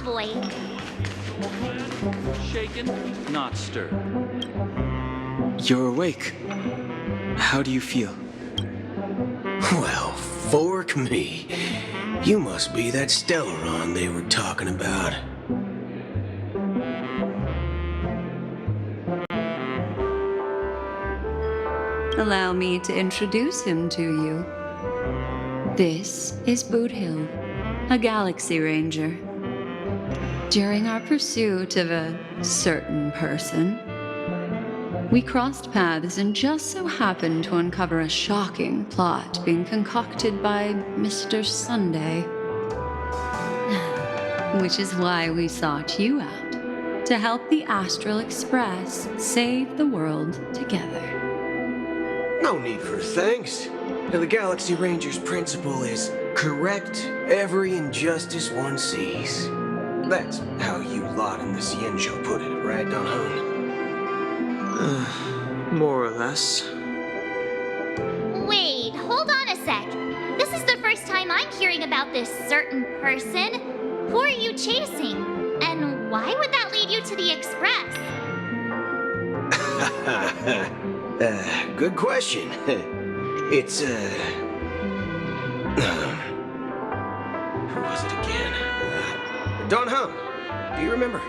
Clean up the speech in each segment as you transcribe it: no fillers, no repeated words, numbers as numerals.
boy. Shaken, not stirred. You're awake. How do you feel? Well, fork me. You must be that Stellaron they were talking about. Allow me to introduce him to you. This is Boot Hill, a Galaxy Ranger. During our pursuit of a certain person, we crossed paths and just so happened to uncover a shocking plot being concocted by Mr. Sunday. Which is why we sought you out, to help the Astral Express save the world together. No need for thanks. The Galaxy Ranger's principle is correct every injustice one sees. That's how you lot in the Cienjo put it, right, Don Hung? More or less. Wait, hold on a sec. This is the first time I'm hearing about this certain person. Who are you chasing? And why would that lead you to the Express? Good question. It's, who was it again? Don Hung. Do you remember?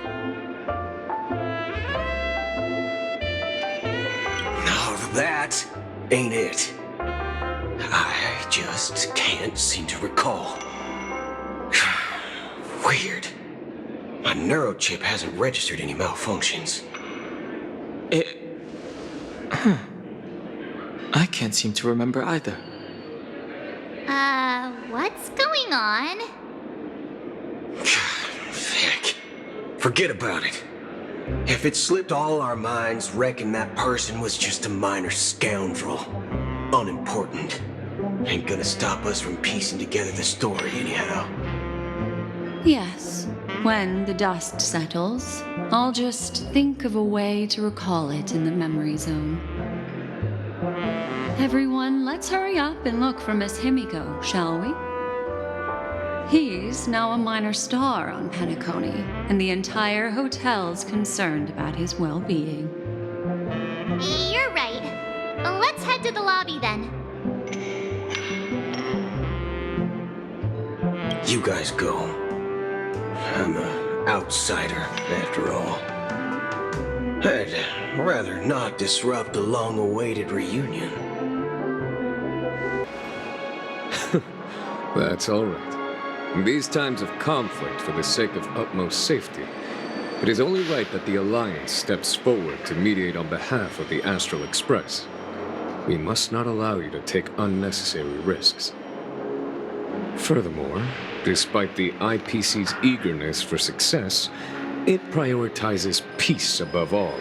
No, that ain't it. I just can't seem to recall. Weird. My neurochip hasn't registered any malfunctions. I can't seem to remember either. What's going on? Heck. Forget about it. If it slipped all our minds, reckon that person was just a minor scoundrel. Unimportant. Ain't gonna stop us from piecing together the story anyhow. Yes, when the dust settles, I'll just think of a way to recall it in the memory zone. Everyone, let's hurry up and look for Miss Himiko, shall we? He's now a minor star on Penacony, and the entire hotel's concerned about his well-being. You're right. Let's head to the lobby then. You guys go. I'm an outsider, after all. I'd rather not disrupt the long-awaited reunion. That's all right. In these times of conflict for the sake of utmost safety, it is only right that the Alliance steps forward to mediate on behalf of the Astral Express. We must not allow you to take unnecessary risks. Furthermore, despite the IPC's eagerness for success, it prioritizes peace above all.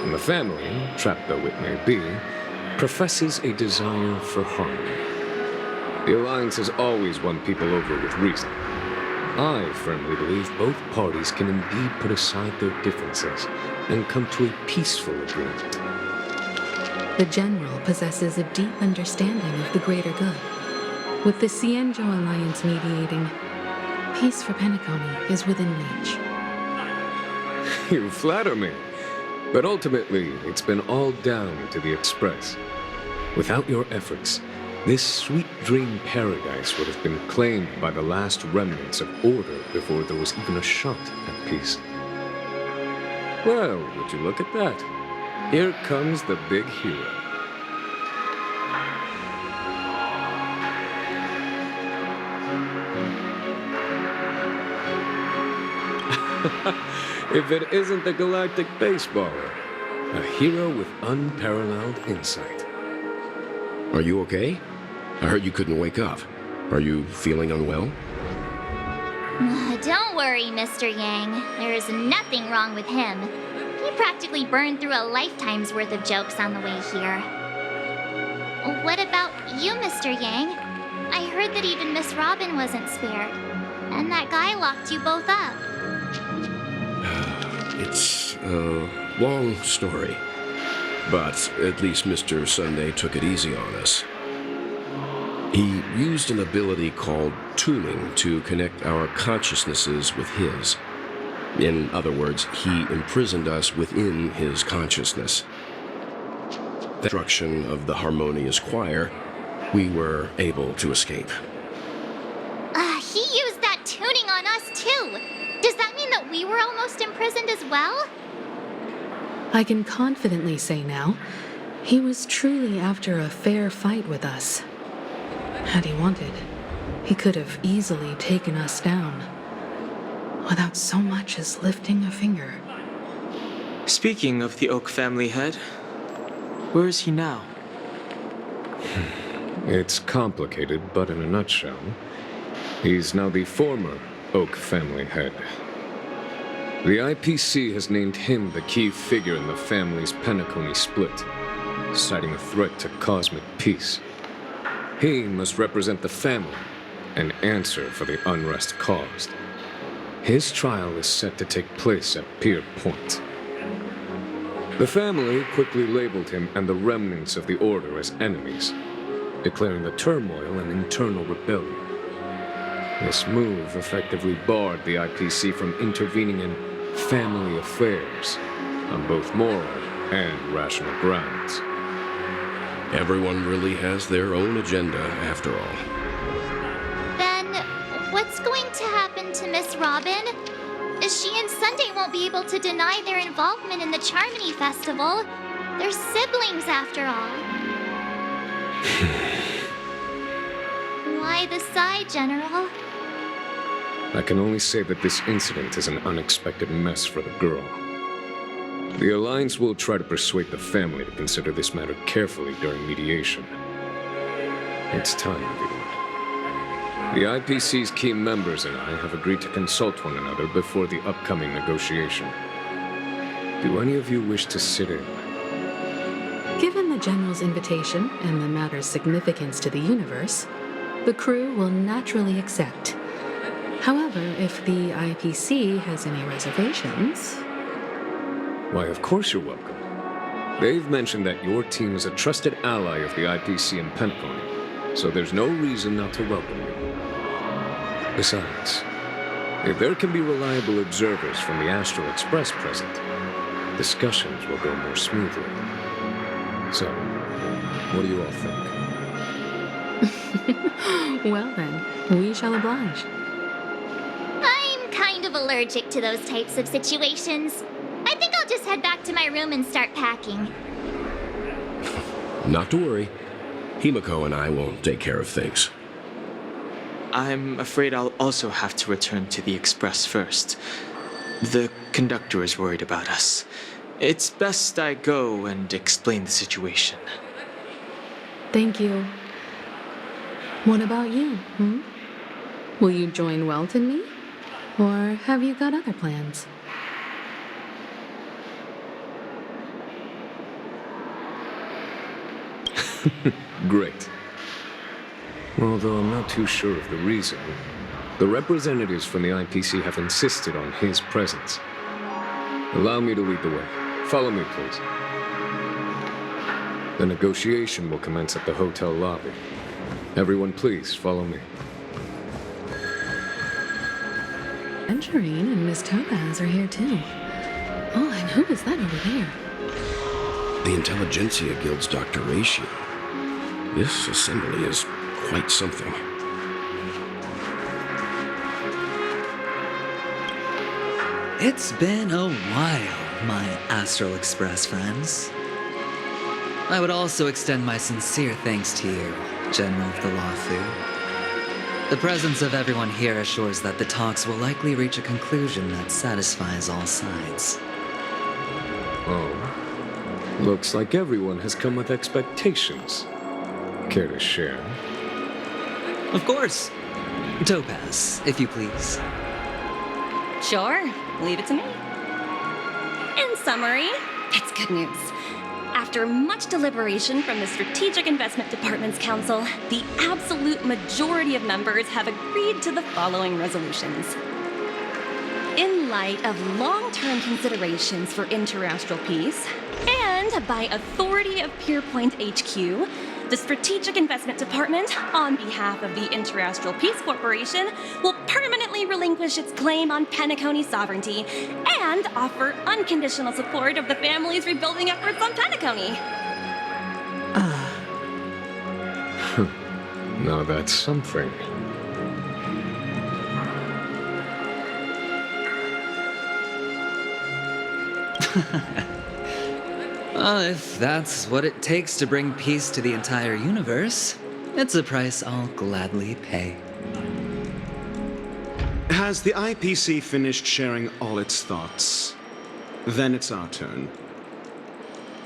And the family, trapped though it may be, professes a desire for harmony. The Alliance has always won people over with reason. I firmly believe both parties can indeed put aside their differences and come to a peaceful agreement. The General possesses a deep understanding of the greater good. With the Cienjo Alliance mediating, peace for Penacony is within reach. You flatter me. But ultimately, it's been all down to the Express. Without your efforts, this sweet dream paradise would have been claimed by the last remnants of order before there was even a shot at peace. Well, would you look at that? Here comes the big hero. If it isn't the galactic baseballer, a hero with unparalleled insight. Are you okay? I heard you couldn't wake up. Are you feeling unwell? Don't worry, Mr. Yang. There is nothing wrong with him. He practically burned through a lifetime's worth of jokes on the way here. What about you, Mr. Yang? I heard that even Miss Robin wasn't spared. And that guy locked you both up. It's a long story. But at least Mr. Sunday took it easy on us. He used an ability called tuning to connect our consciousnesses with his. In other words, he imprisoned us within his consciousness. The destruction of the harmonious choir, we were able to escape. He used that tuning on us too. Does that mean that we were almost imprisoned as well? I can confidently say now, he was truly after a fair fight with us. Had he wanted, he could have easily taken us down, without so much as lifting a finger. Speaking of the Oak family head, where is he now? It's complicated, but in a nutshell, he's now the former Oak family head. The IPC has named him the key figure in the family's Penacony split, citing a threat to cosmic peace. He must represent the family and answer for the unrest caused. His trial is set to take place at Pier Point. The family quickly labeled him and the remnants of the Order as enemies, declaring the turmoil an internal rebellion. This move effectively barred the IPC from intervening in family affairs on both moral and rational grounds. Everyone really has their own agenda, after all. Then, what's going to happen to Miss Robin? She and Sunday won't be able to deny their involvement in the Charmony Festival. They're siblings, after all. Why the sigh, General? I can only say that this incident is an unexpected mess for the girl. The Alliance will try to persuade the family to consider this matter carefully during mediation. It's time, everyone. The IPC's key members and I have agreed to consult one another before the upcoming negotiation. Do any of you wish to sit in? Given the General's invitation and the matter's significance to the universe, the crew will naturally accept. However, if the IPC has any reservations... Why, of course you're welcome. They've mentioned that your team is a trusted ally of the IPC in Penacony, so there's no reason not to welcome you. Besides, if there can be reliable observers from the Astral Express present, discussions will go more smoothly. So, what do you all think? Well then, we shall oblige. I'm kind of allergic to those types of situations. I think I'll just head back to my room and start packing. Not to worry. Himiko and I will take care of things. I'm afraid I'll also have to return to the Express first. The conductor is worried about us. It's best I go and explain the situation. Thank you. What about you, Will you join Welt and me? Or have you got other plans? Great. Although I'm not too sure of the reason, the representatives from the IPC have insisted on his presence. Allow me to lead the way. Follow me, please. The negotiation will commence at the hotel lobby. Everyone, please follow me. Tangerine and Miss Topaz are here too. Oh, and who is that over there? The Intelligentsia Guild's Dr. Ratio. This assembly is quite something. It's been a while, my Astral Express friends. I would also extend my sincere thanks to you, General of the Lawfu. The presence of everyone here assures that the talks will likely reach a conclusion that satisfies all sides. Oh. Looks like everyone has come with expectations. Care to share? Of course. Topaz, if you please. Sure, leave it to me. In summary, it's good news. After much deliberation from the Strategic Investment Department's Council, the absolute majority of members have agreed to the following resolutions. In light of long-term considerations for interastral peace, and by authority of Pierpoint HQ, The Strategic Investment Department, on behalf of the Interastral Peace Corporation, will permanently relinquish its claim on Penacony sovereignty and offer unconditional support of the family's rebuilding efforts on Penacony. Now that's something. Well, if that's what it takes to bring peace to the entire universe, it's a price I'll gladly pay. Has the IPC finished sharing all its thoughts? Then it's our turn.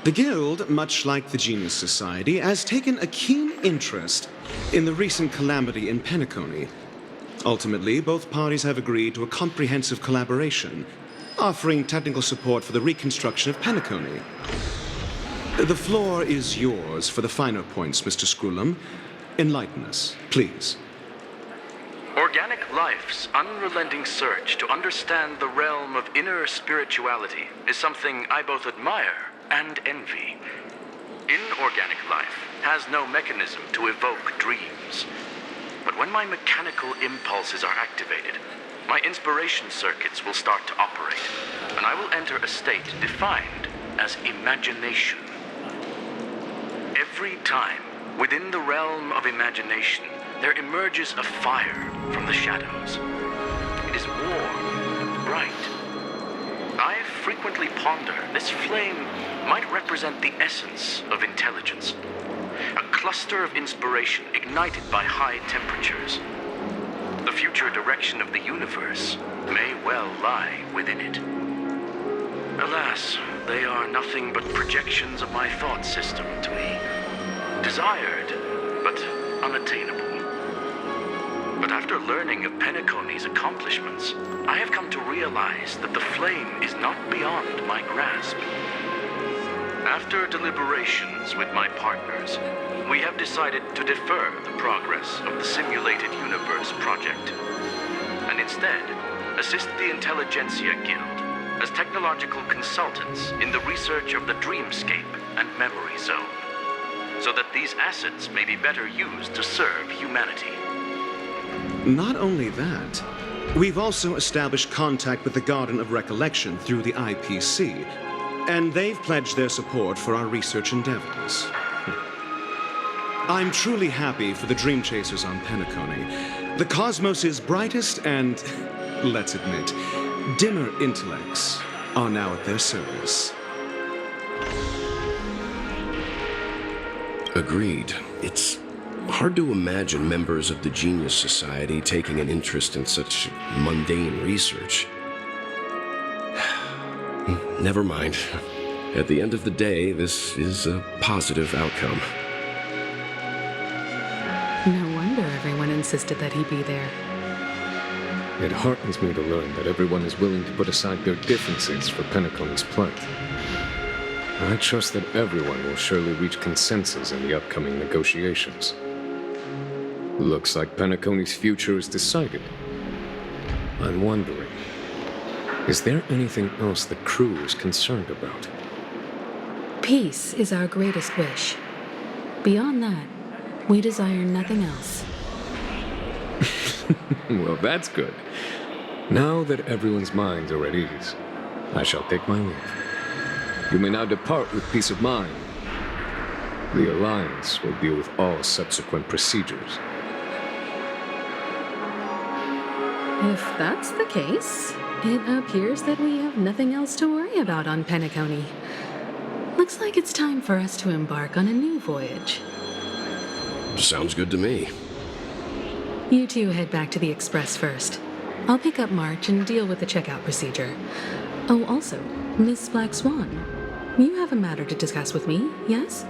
The Guild, much like the Genius Society, has taken a keen interest in the recent calamity in Penacony. Ultimately, both parties have agreed to a comprehensive collaboration, offering technical support for the reconstruction of Penacony. The floor is yours for the finer points, Mr. Screwlum. Enlighten us, please. Organic life's unrelenting search to understand the realm of inner spirituality is something I both admire and envy. Inorganic life has no mechanism to evoke dreams. But when my mechanical impulses are activated, my inspiration circuits will start to operate, and I will enter a state defined as imagination. Every time, within the realm of imagination, there emerges a fire from the shadows. It is warm, bright. I frequently ponder this flame might represent the essence of intelligence, a cluster of inspiration ignited by high temperatures. The future direction of the universe may well lie within it. Alas, they are nothing but projections of my thought system to me. Desired, but unattainable. But after learning of Penacony's accomplishments, I have come to realize that the flame is not beyond my grasp. After deliberations with my partners, we have decided to defer the progress of the Simulated Universe project, and instead assist the Intelligentsia Guild as technological consultants in the research of the Dreamscape and Memory Zone, so that these assets may be better used to serve humanity. Not only that, we've also established contact with the Garden of Recollection through the IPC, and they've pledged their support for our research endeavors. I'm truly happy for the Dream Chasers on Penacony. The cosmos' brightest and, let's admit, dimmer intellects are now at their service. Agreed. It's hard to imagine members of the Genius Society taking an interest in such mundane research. Never mind. At the end of the day, this is a positive outcome. No wonder everyone insisted that he be there. It heartens me to learn that everyone is willing to put aside their differences for Penacony's plight. I trust that everyone will surely reach consensus in the upcoming negotiations. Looks like Penacony's future is decided. I'm wondering, is there anything else the crew is concerned about? Peace is our greatest wish. Beyond that, we desire nothing else. Well, that's good. Now that everyone's minds are at ease, I shall take my leave. You may now depart with peace of mind. The Alliance will deal with all subsequent procedures. If that's the case, it appears that we have nothing else to worry about on Penacony. Looks like it's time for us to embark on a new voyage. Sounds good to me. You two head back to the Express first. I'll pick up March and deal with the checkout procedure. Oh, also, Miss Black Swan, you have a matter to discuss with me, yes?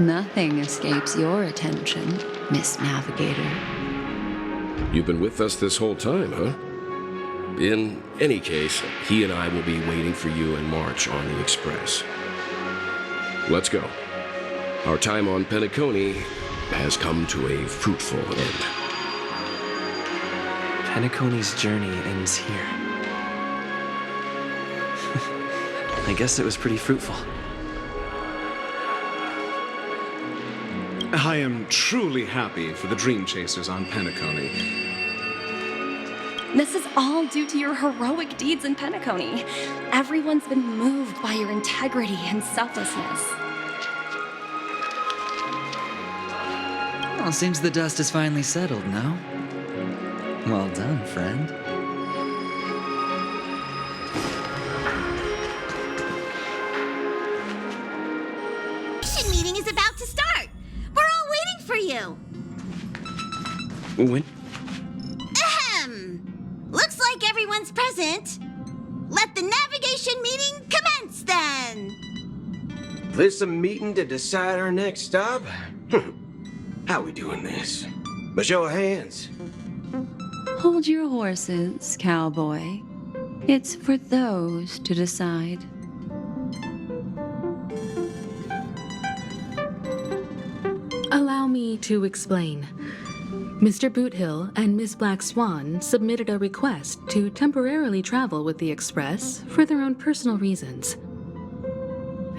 Nothing escapes your attention, Miss Navigator. You've been with us this whole time, huh? In any case, he and I will be waiting for you in March on the Express. Let's go. Our time on Penacony has come to a fruitful end. Penacony's journey ends here. I guess it was pretty fruitful. I am truly happy for the Dream Chasers on Penacony. This is all due to your heroic deeds in Penacony. Everyone's been moved by your integrity and selflessness. Well, seems the dust is finally settled, no? Well done, friend. Meeting is about to start. We're all waiting for you. When? Ahem. Looks like everyone's present. Let the navigation meeting commence then. This a meeting to decide our next stop? How we doing this? By show of hands. Hold your horses, cowboy. It's for those to decide. Allow me to explain. Mr. Boothill and Miss Black Swan submitted a request to temporarily travel with the Express for their own personal reasons.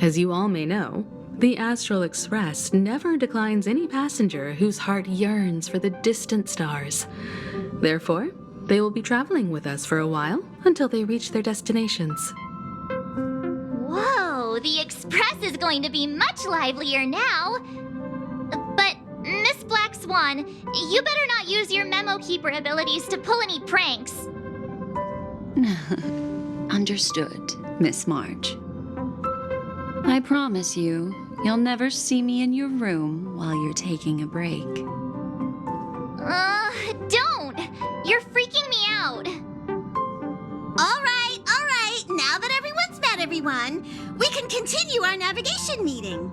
As you all may know, the Astral Express never declines any passenger whose heart yearns for the distant stars. Therefore, they will be traveling with us for a while until they reach their destinations. Whoa, the Express is going to be much livelier now. But, Miss Black Swan, you better not use your memo keeper abilities to pull any pranks. Understood, Miss March. I promise you, you'll never see me in your room while you're taking a break. Don't! You're freaking me out. All right. Now that everyone's met everyone, we can continue our navigation meeting.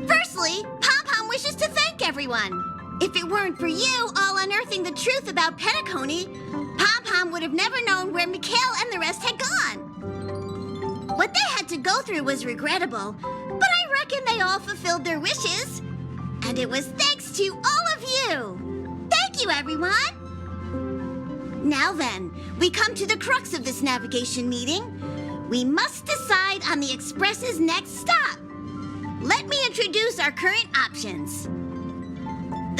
Firstly, Pom-Pom wishes to thank everyone. If it weren't for you all unearthing the truth about Penacony, Pom-Pom would have never known where Mikhail and the rest had gone. What they had to go through was regrettable, but I reckon they all fulfilled their wishes. And it was thanks to all of you. Thank you, everyone. Now then, we come to the crux of this navigation meeting. We must decide on the Express's next stop. Let me introduce our current options.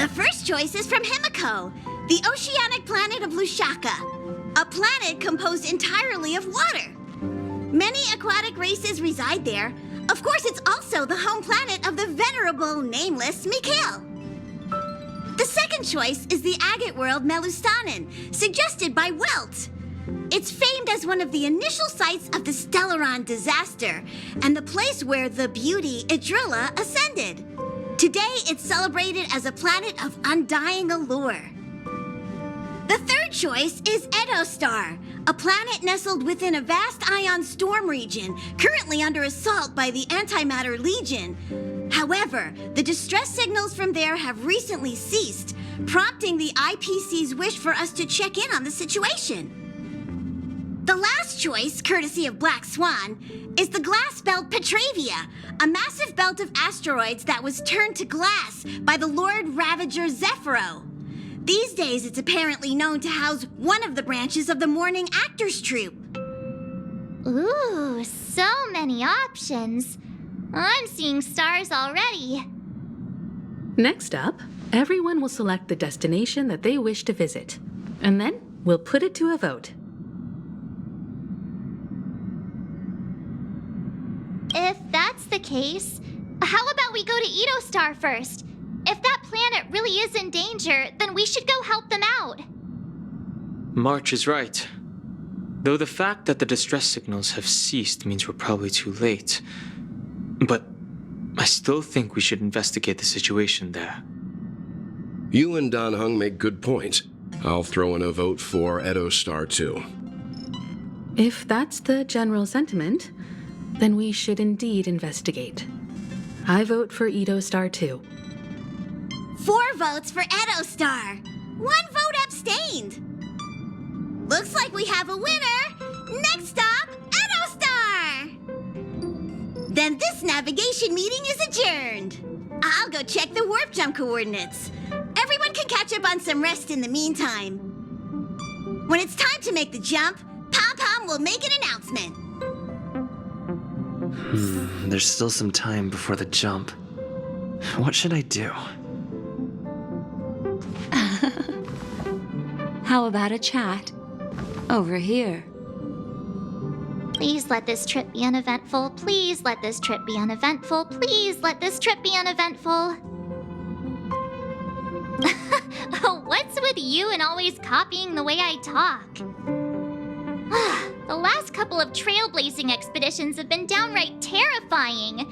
The first choice is from Himiko, the oceanic planet of Lushaka, a planet composed entirely of water. Many aquatic races reside there. Of course, it's also the home planet of the venerable, nameless Mikhail. The second choice is the agate world Melustanen, suggested by Welt. It's famed as one of the initial sites of the Stellaron disaster, and the place where the beauty Idrilla ascended. Today, it's celebrated as a planet of undying allure. The third choice is Edostar, a planet nestled within a vast ion storm region, currently under assault by the Antimatter Legion. However, the distress signals from there have recently ceased, prompting the IPC's wish for us to check in on the situation. The last choice, courtesy of Black Swan, is the glass belt Petravia, a massive belt of asteroids that was turned to glass by the Lord Ravager Zephyro. These days, it's apparently known to house one of the branches of the Morning Actors Troupe. Ooh, so many options. I'm seeing stars already. Next up, everyone will select the destination that they wish to visit, and then we'll put it to a vote. If that's the case, how about we go to Edostar first? If that planet really is in danger, then we should go help them out. March is right. Though the fact that the distress signals have ceased means we're probably too late. But I still think we should investigate the situation there. You and Don Hung make good points. I'll throw in a vote for Edostar too. If that's the general sentiment, then we should indeed investigate. I vote for Edostar too. 4 votes for Edostar. 1 vote abstained. Looks like we have a winner. Next stop, Edostar. Then this navigation meeting is adjourned. I'll go check the warp jump coordinates. Everyone can catch up on some rest in the meantime. When it's time to make the jump, Pom-Pom will make an announcement. There's still some time before the jump. What should I do? How about a chat? Over here. Please let this trip be uneventful. Please let this trip be uneventful. Please let this trip be uneventful. What's with you and always copying the way I talk? The last couple of trailblazing expeditions have been downright terrifying.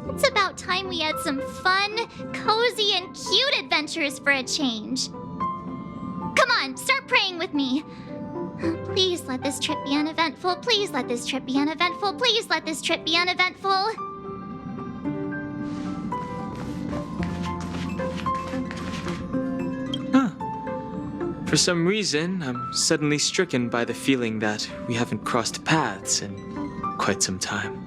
It's about time we had some fun, cozy, and cute adventures for a change. Come on, start praying with me. Please let this trip be uneventful. Please let this trip be uneventful. Please let this trip be uneventful. For some reason, I'm suddenly stricken by the feeling that we haven't crossed paths in quite some time.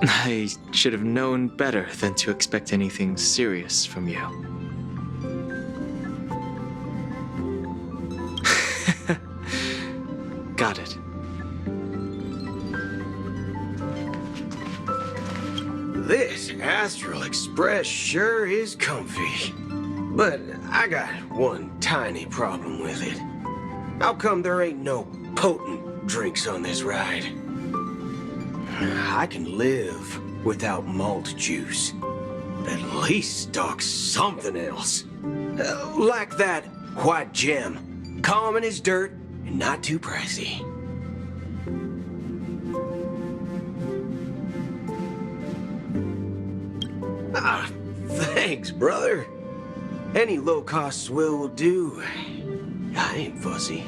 I should have known better than to expect anything serious from you. Got it. This Astral Express sure is comfy. But I got one tiny problem with it. How come there ain't no potent drinks on this ride? I can live without malt juice. At least stock something else. Like that white gem. Common as dirt and not too pricey. Ah, thanks, brother. Any low-cost swill will do. I ain't fussy.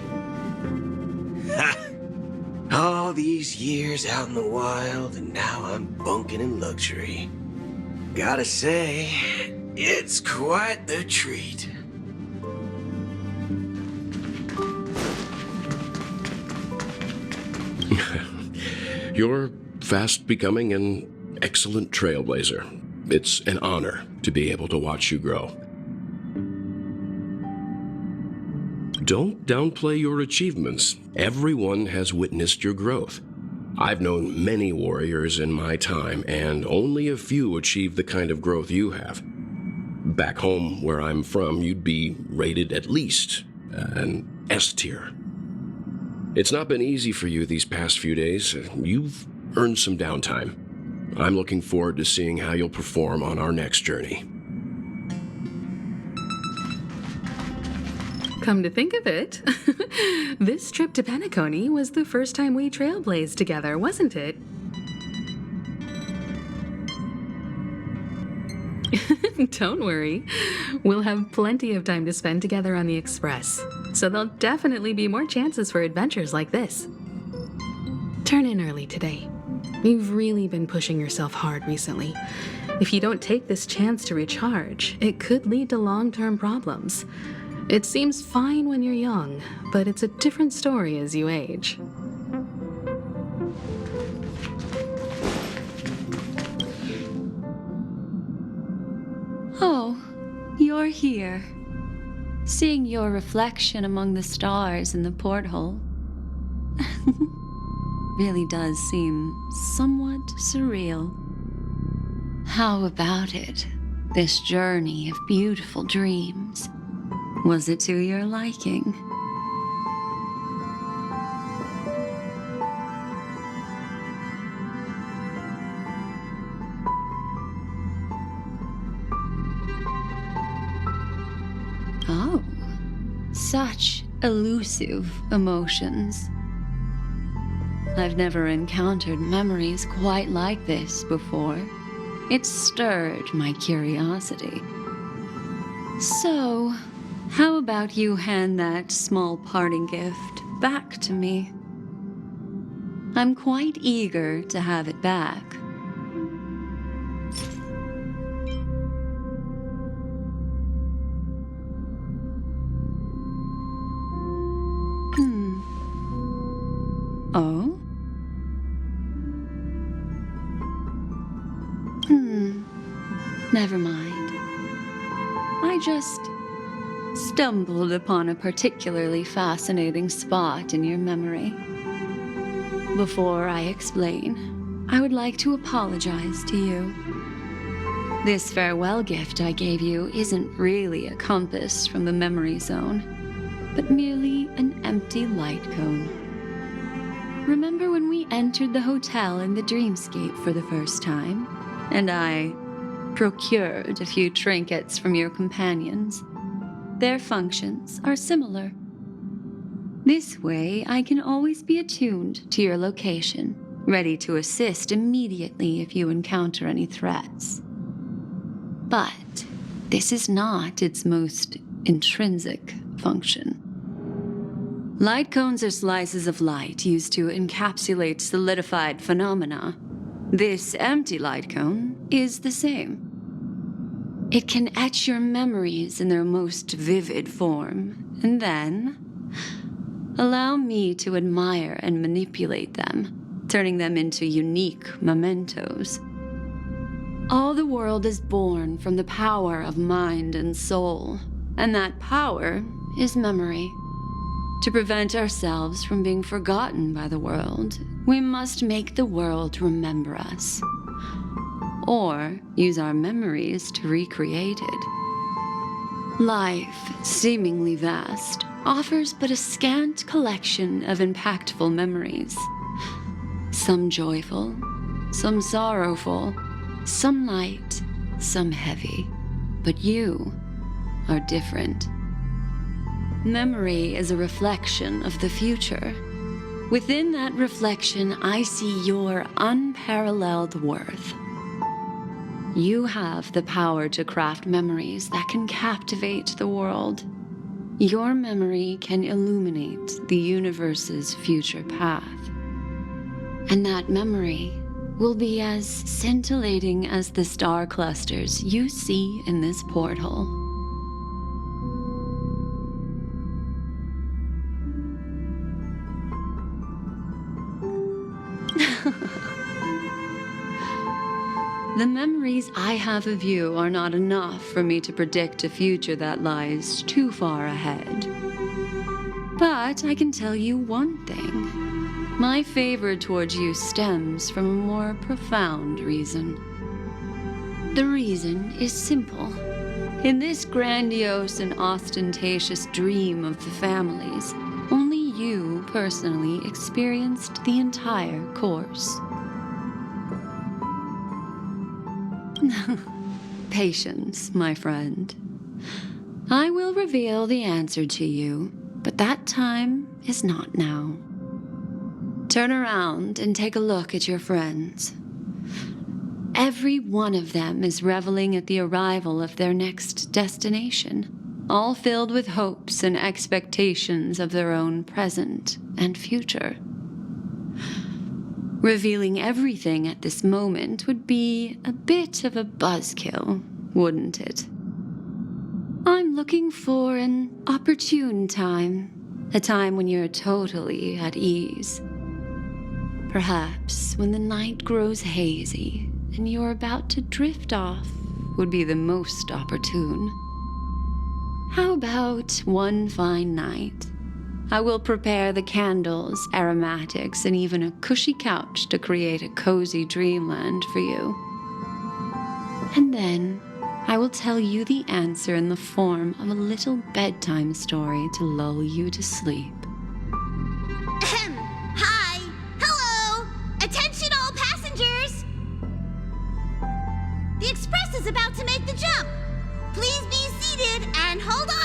Ha! All these years out in the wild, and now I'm bunking in luxury. Gotta say, it's quite the treat. You're fast becoming an excellent trailblazer. It's an honor to be able to watch you grow. Don't downplay your achievements. Everyone has witnessed your growth. I've known many warriors in my time, and only a few achieve the kind of growth you have. Back home, where I'm from, you'd be rated at least an S tier. It's not been easy for you these past few days. You've earned some downtime. I'm looking forward to seeing how you'll perform on our next journey. Come to think of it, this trip to Penacony was the first time we trailblazed together, wasn't it? Don't worry. We'll have plenty of time to spend together on the Express, so there'll definitely be more chances for adventures like this. Turn in early today. You've really been pushing yourself hard recently. If you don't take this chance to recharge, it could lead to long-term problems. It seems fine when you're young, but it's a different story as you age. Oh, you're here. Seeing your reflection among the stars in the porthole really does seem somewhat surreal. How about it, this journey of beautiful dreams? Was it to your liking? Oh, such elusive emotions. I've never encountered memories quite like this before. It stirred my curiosity. So, how about you hand that small parting gift back to me? I'm quite eager to have it back. Oh? Never mind. I just stumbled upon a particularly fascinating spot in your memory. Before I explain, I would like to apologize to you. This farewell gift I gave you isn't really a compass from the memory zone, but merely an empty light cone. Remember when we entered the hotel in the dreamscape for the first time, and I procured a few trinkets from your companions? Their functions are similar. This way, I can always be attuned to your location, ready to assist immediately if you encounter any threats. But this is not its most intrinsic function. Light cones are slices of light used to encapsulate solidified phenomena. This empty light cone is the same. It can etch your memories in their most vivid form, and then allow me to admire and manipulate them, turning them into unique mementos. All the world is born from the power of mind and soul, and that power is memory. To prevent ourselves from being forgotten by the world, we must make the world remember us, or use our memories to recreate it. Life, seemingly vast, offers but a scant collection of impactful memories. Some joyful, some sorrowful, some light, some heavy. But you are different. Memory is a reflection of the future. Within that reflection, I see your unparalleled worth. You have the power to craft memories that can captivate the world. Your memory can illuminate the universe's future path. And that memory will be as scintillating as the star clusters you see in this portal. The memories I have of you are not enough for me to predict a future that lies too far ahead. But I can tell you one thing. My favor towards you stems from a more profound reason. The reason is simple. In this grandiose and ostentatious dream of the families, only you personally experienced the entire course. Patience, my friend. I will reveal the answer to you, but that time is not now. Turn around and take a look at your friends. Every one of them is reveling at the arrival of their next destination, all filled with hopes and expectations of their own present and future. Revealing everything at this moment would be a bit of a buzzkill, wouldn't it? I'm looking for an opportune time, a time when you're totally at ease. Perhaps when the night grows hazy and you're about to drift off would be the most opportune. How about one fine night? I will prepare the candles, aromatics, and even a cushy couch to create a cozy dreamland for you. And then I will tell you the answer in the form of a little bedtime story to lull you to sleep. Ahem. Hi. Hello. Attention all passengers. The express is about to make the jump. Please be seated and hold on.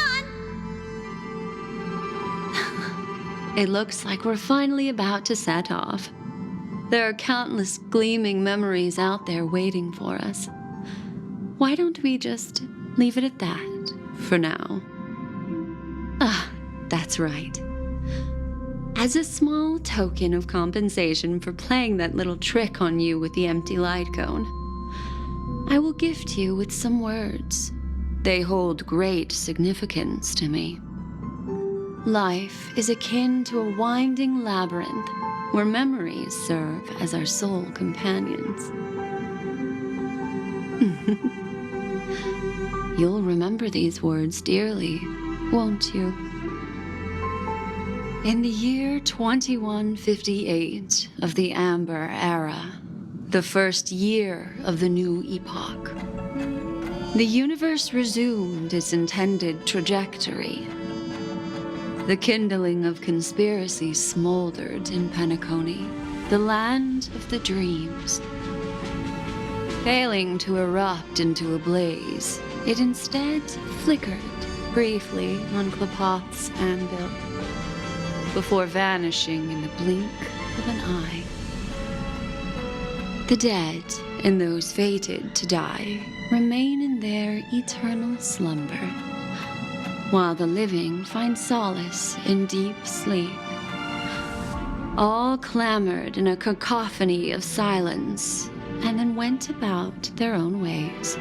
It looks like we're finally about to set off. There are countless gleaming memories out there waiting for us. Why don't we just leave it at that for now? Ah, that's right. As a small token of compensation for playing that little trick on you with the empty light cone, I will gift you with some words. They hold great significance to me. Life is akin to a winding labyrinth where memories serve as our sole companions. You'll remember these words dearly, won't you? In the year 2158 of the Amber Era, the first year of the new epoch. The universe resumed its intended trajectory. The kindling of conspiracy smoldered in Penacony, the land of the dreams. Failing to erupt into a blaze, it instead flickered briefly on Klapoth's anvil, before vanishing in the blink of an eye. The dead, and those fated to die, remain in their eternal slumber, while the living find solace in deep sleep. All clamored in a cacophony of silence, and then went about their own ways.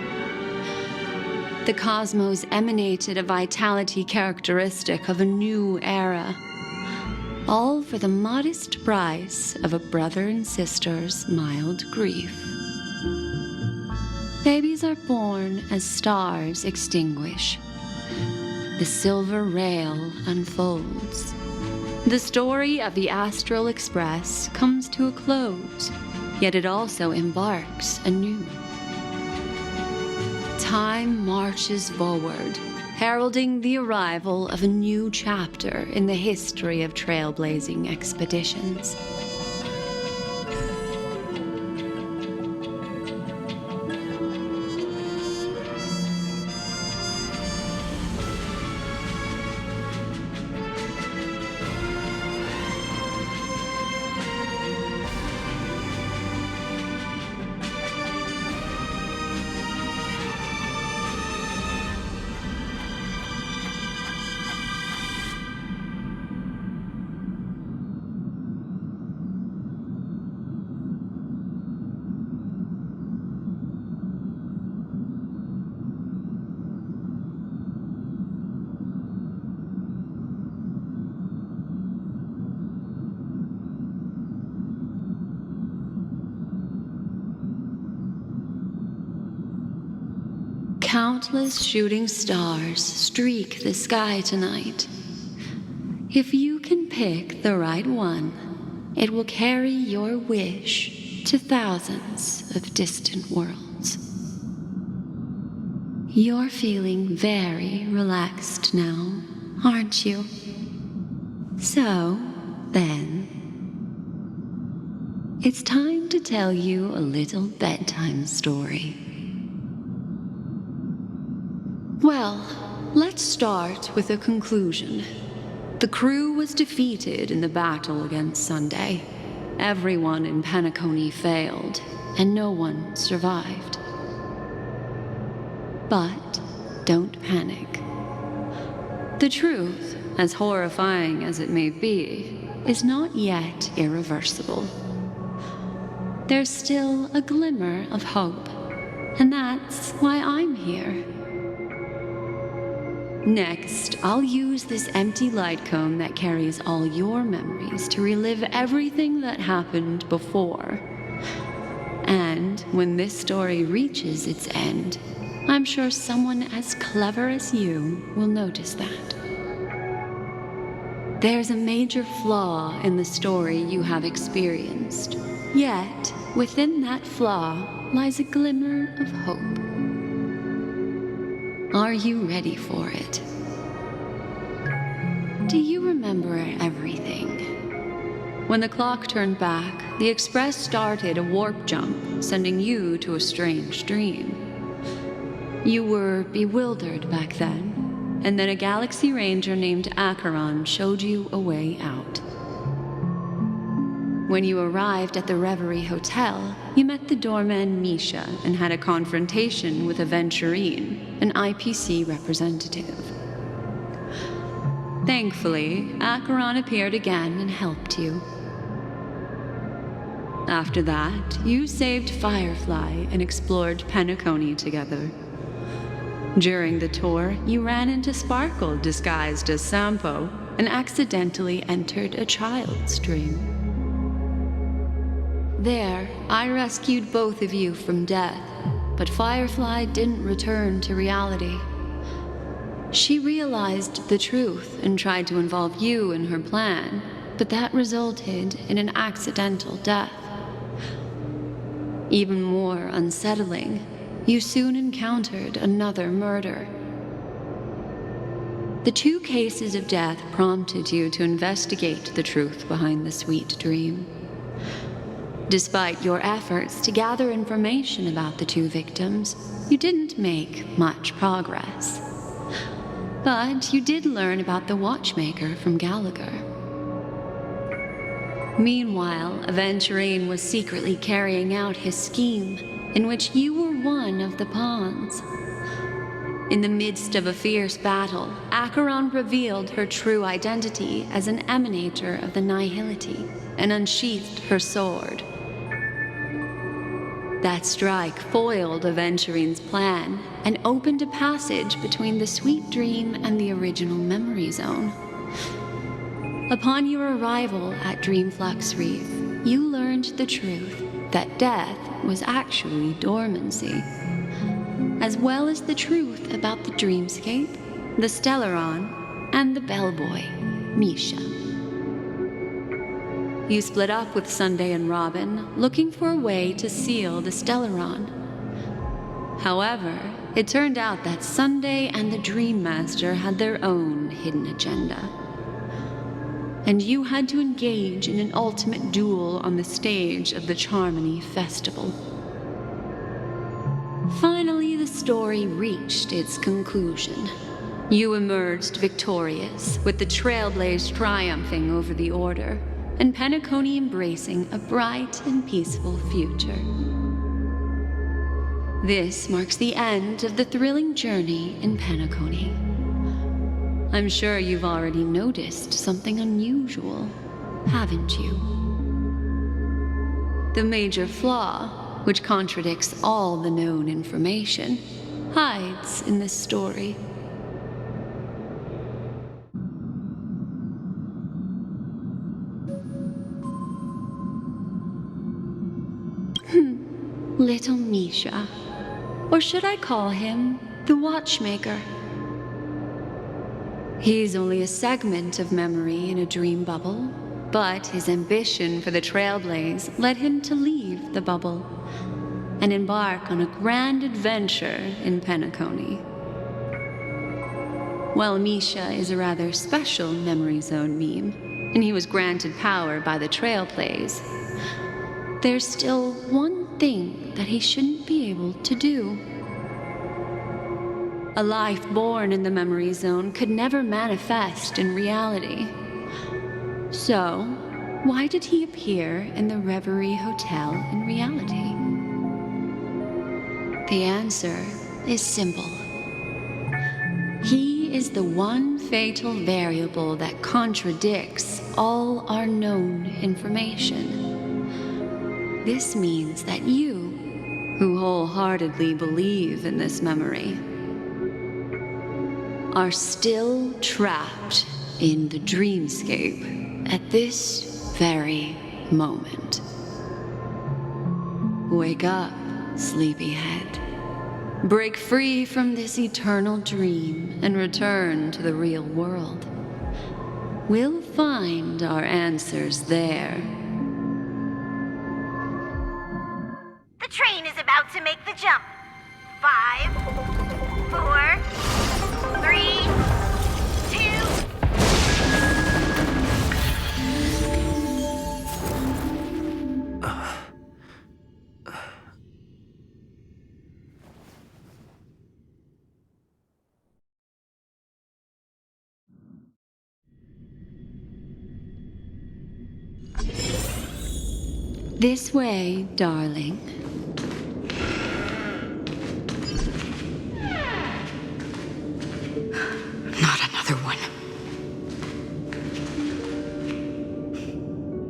The cosmos emanated a vitality characteristic of a new era, all for the modest price of a brother and sister's mild grief. Babies are born as stars extinguish. The silver rail unfolds. The story of the Astral Express comes to a close, yet it also embarks anew. Time marches forward, heralding the arrival of a new chapter in the history of trailblazing expeditions. Countless shooting stars streak the sky tonight. If you can pick the right one, it will carry your wish to thousands of distant worlds. You're feeling very relaxed now, aren't you? So, then, it's time to tell you a little bedtime story. Well, let's start with a conclusion. The crew was defeated in the battle against Sunday. Everyone in Penacony failed, and no one survived. But don't panic. The truth, as horrifying as it may be, is not yet irreversible. There's still a glimmer of hope, and that's why I'm here. Next, I'll use this empty light cone that carries all your memories to relive everything that happened before. And when this story reaches its end, I'm sure someone as clever as you will notice that. There's a major flaw in the story you have experienced, yet within that flaw lies a glimmer of hope. Are you ready for it? Do you remember everything? When the clock turned back, the Express started a warp jump, sending you to a strange dream. You were bewildered back then, and then a Galaxy Ranger named Acheron showed you a way out. When you arrived at the Reverie Hotel, you met the doorman Misha and had a confrontation with Aventurine, an IPC representative. Thankfully, Acheron appeared again and helped you. After that, you saved Firefly and explored Penacony together. During the tour, you ran into Sparkle disguised as Sampo and accidentally entered a child's dream. There, I rescued both of you from death, but Firefly didn't return to reality. She realized the truth and tried to involve you in her plan, but that resulted in an accidental death. Even more unsettling, you soon encountered another murder. The 2 cases of death prompted you to investigate the truth behind the sweet dream. Despite your efforts to gather information about the 2 victims, you didn't make much progress. But you did learn about the watchmaker from Gallagher. Meanwhile, Aventurine was secretly carrying out his scheme, in which you were one of the pawns. In the midst of a fierce battle, Acheron revealed her true identity as an emanator of the Nihility and unsheathed her sword. That strike foiled Aventurine's plan and opened a passage between the sweet dream and the original memory zone. Upon your arrival at Dreamflux Reef, you learned the truth that death was actually dormancy, as well as the truth about the dreamscape, the Stellaron, and the bellboy, Misha. You split up with Sunday and Robin, looking for a way to seal the Stellaron. However, it turned out that Sunday and the Dream Master had their own hidden agenda. And you had to engage in an ultimate duel on the stage of the Charmony Festival. Finally, the story reached its conclusion. You emerged victorious, with the Trailblaze triumphing over the Order, and Penacony embracing a bright and peaceful future. This marks the end of the thrilling journey in Penacony. I'm sure you've already noticed something unusual, haven't you? The major flaw, which contradicts all the known information, hides in this story. Little Misha. Or should I call him the Watchmaker? He's only a segment of memory in a dream bubble, but his ambition for the Trailblaze led him to leave the bubble and embark on a grand adventure in Penacony. While Misha is a rather special memory zone meme, and he was granted power by the Trailblaze, there's still one thing that he shouldn't be able to do. A life born in the memory zone could never manifest in reality. So, why did he appear in the Reverie Hotel in reality? The answer is simple. He is the one fatal variable that contradicts all our known information. This means that you, who wholeheartedly believe in this memory, are still trapped in the dreamscape at this very moment. Wake up, sleepyhead. Break free from this eternal dream and return to the real world. We'll find our answers there. The train is about to make the jump. 5, 4, 3, 2. This way, darling. Not another one.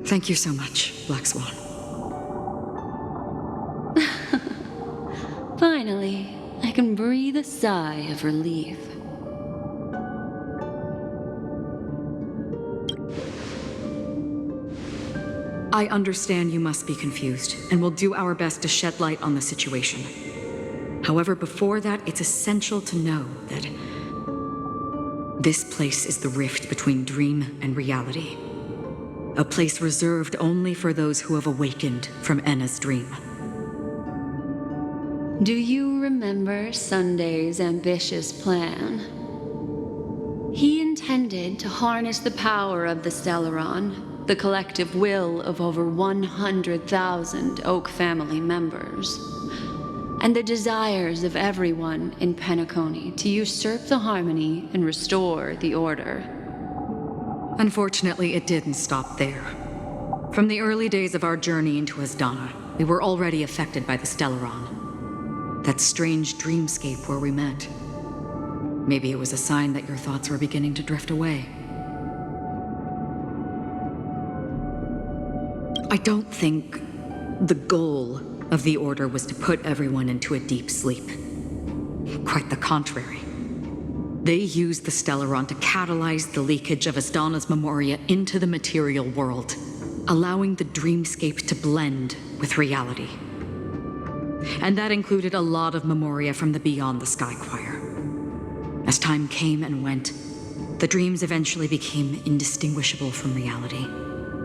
Thank you so much, Black Swan. Finally, I can breathe a sigh of relief. I understand you must be confused, and will do our best to shed light on the situation. However, before that, it's essential to know that this place is the rift between dream and reality. A place reserved only for those who have awakened from Enna's dream. Do you remember Sunday's ambitious plan? He intended to harness the power of the Stellaron, the collective will of over 100,000 Oak family members, and the desires of everyone in Penacony to usurp the harmony and restore the order. Unfortunately, it didn't stop there. From the early days of our journey into Asdana, we were already affected by the Stellaron. That strange dreamscape where we met. Maybe it was a sign that your thoughts were beginning to drift away. I don't think the goal of the Order was to put everyone into a deep sleep. Quite the contrary. They used the Stellaron to catalyze the leakage of Asdana's memoria into the material world, allowing the dreamscape to blend with reality. And that included a lot of memoria from the Beyond the Sky Choir. As time came and went, the dreams eventually became indistinguishable from reality,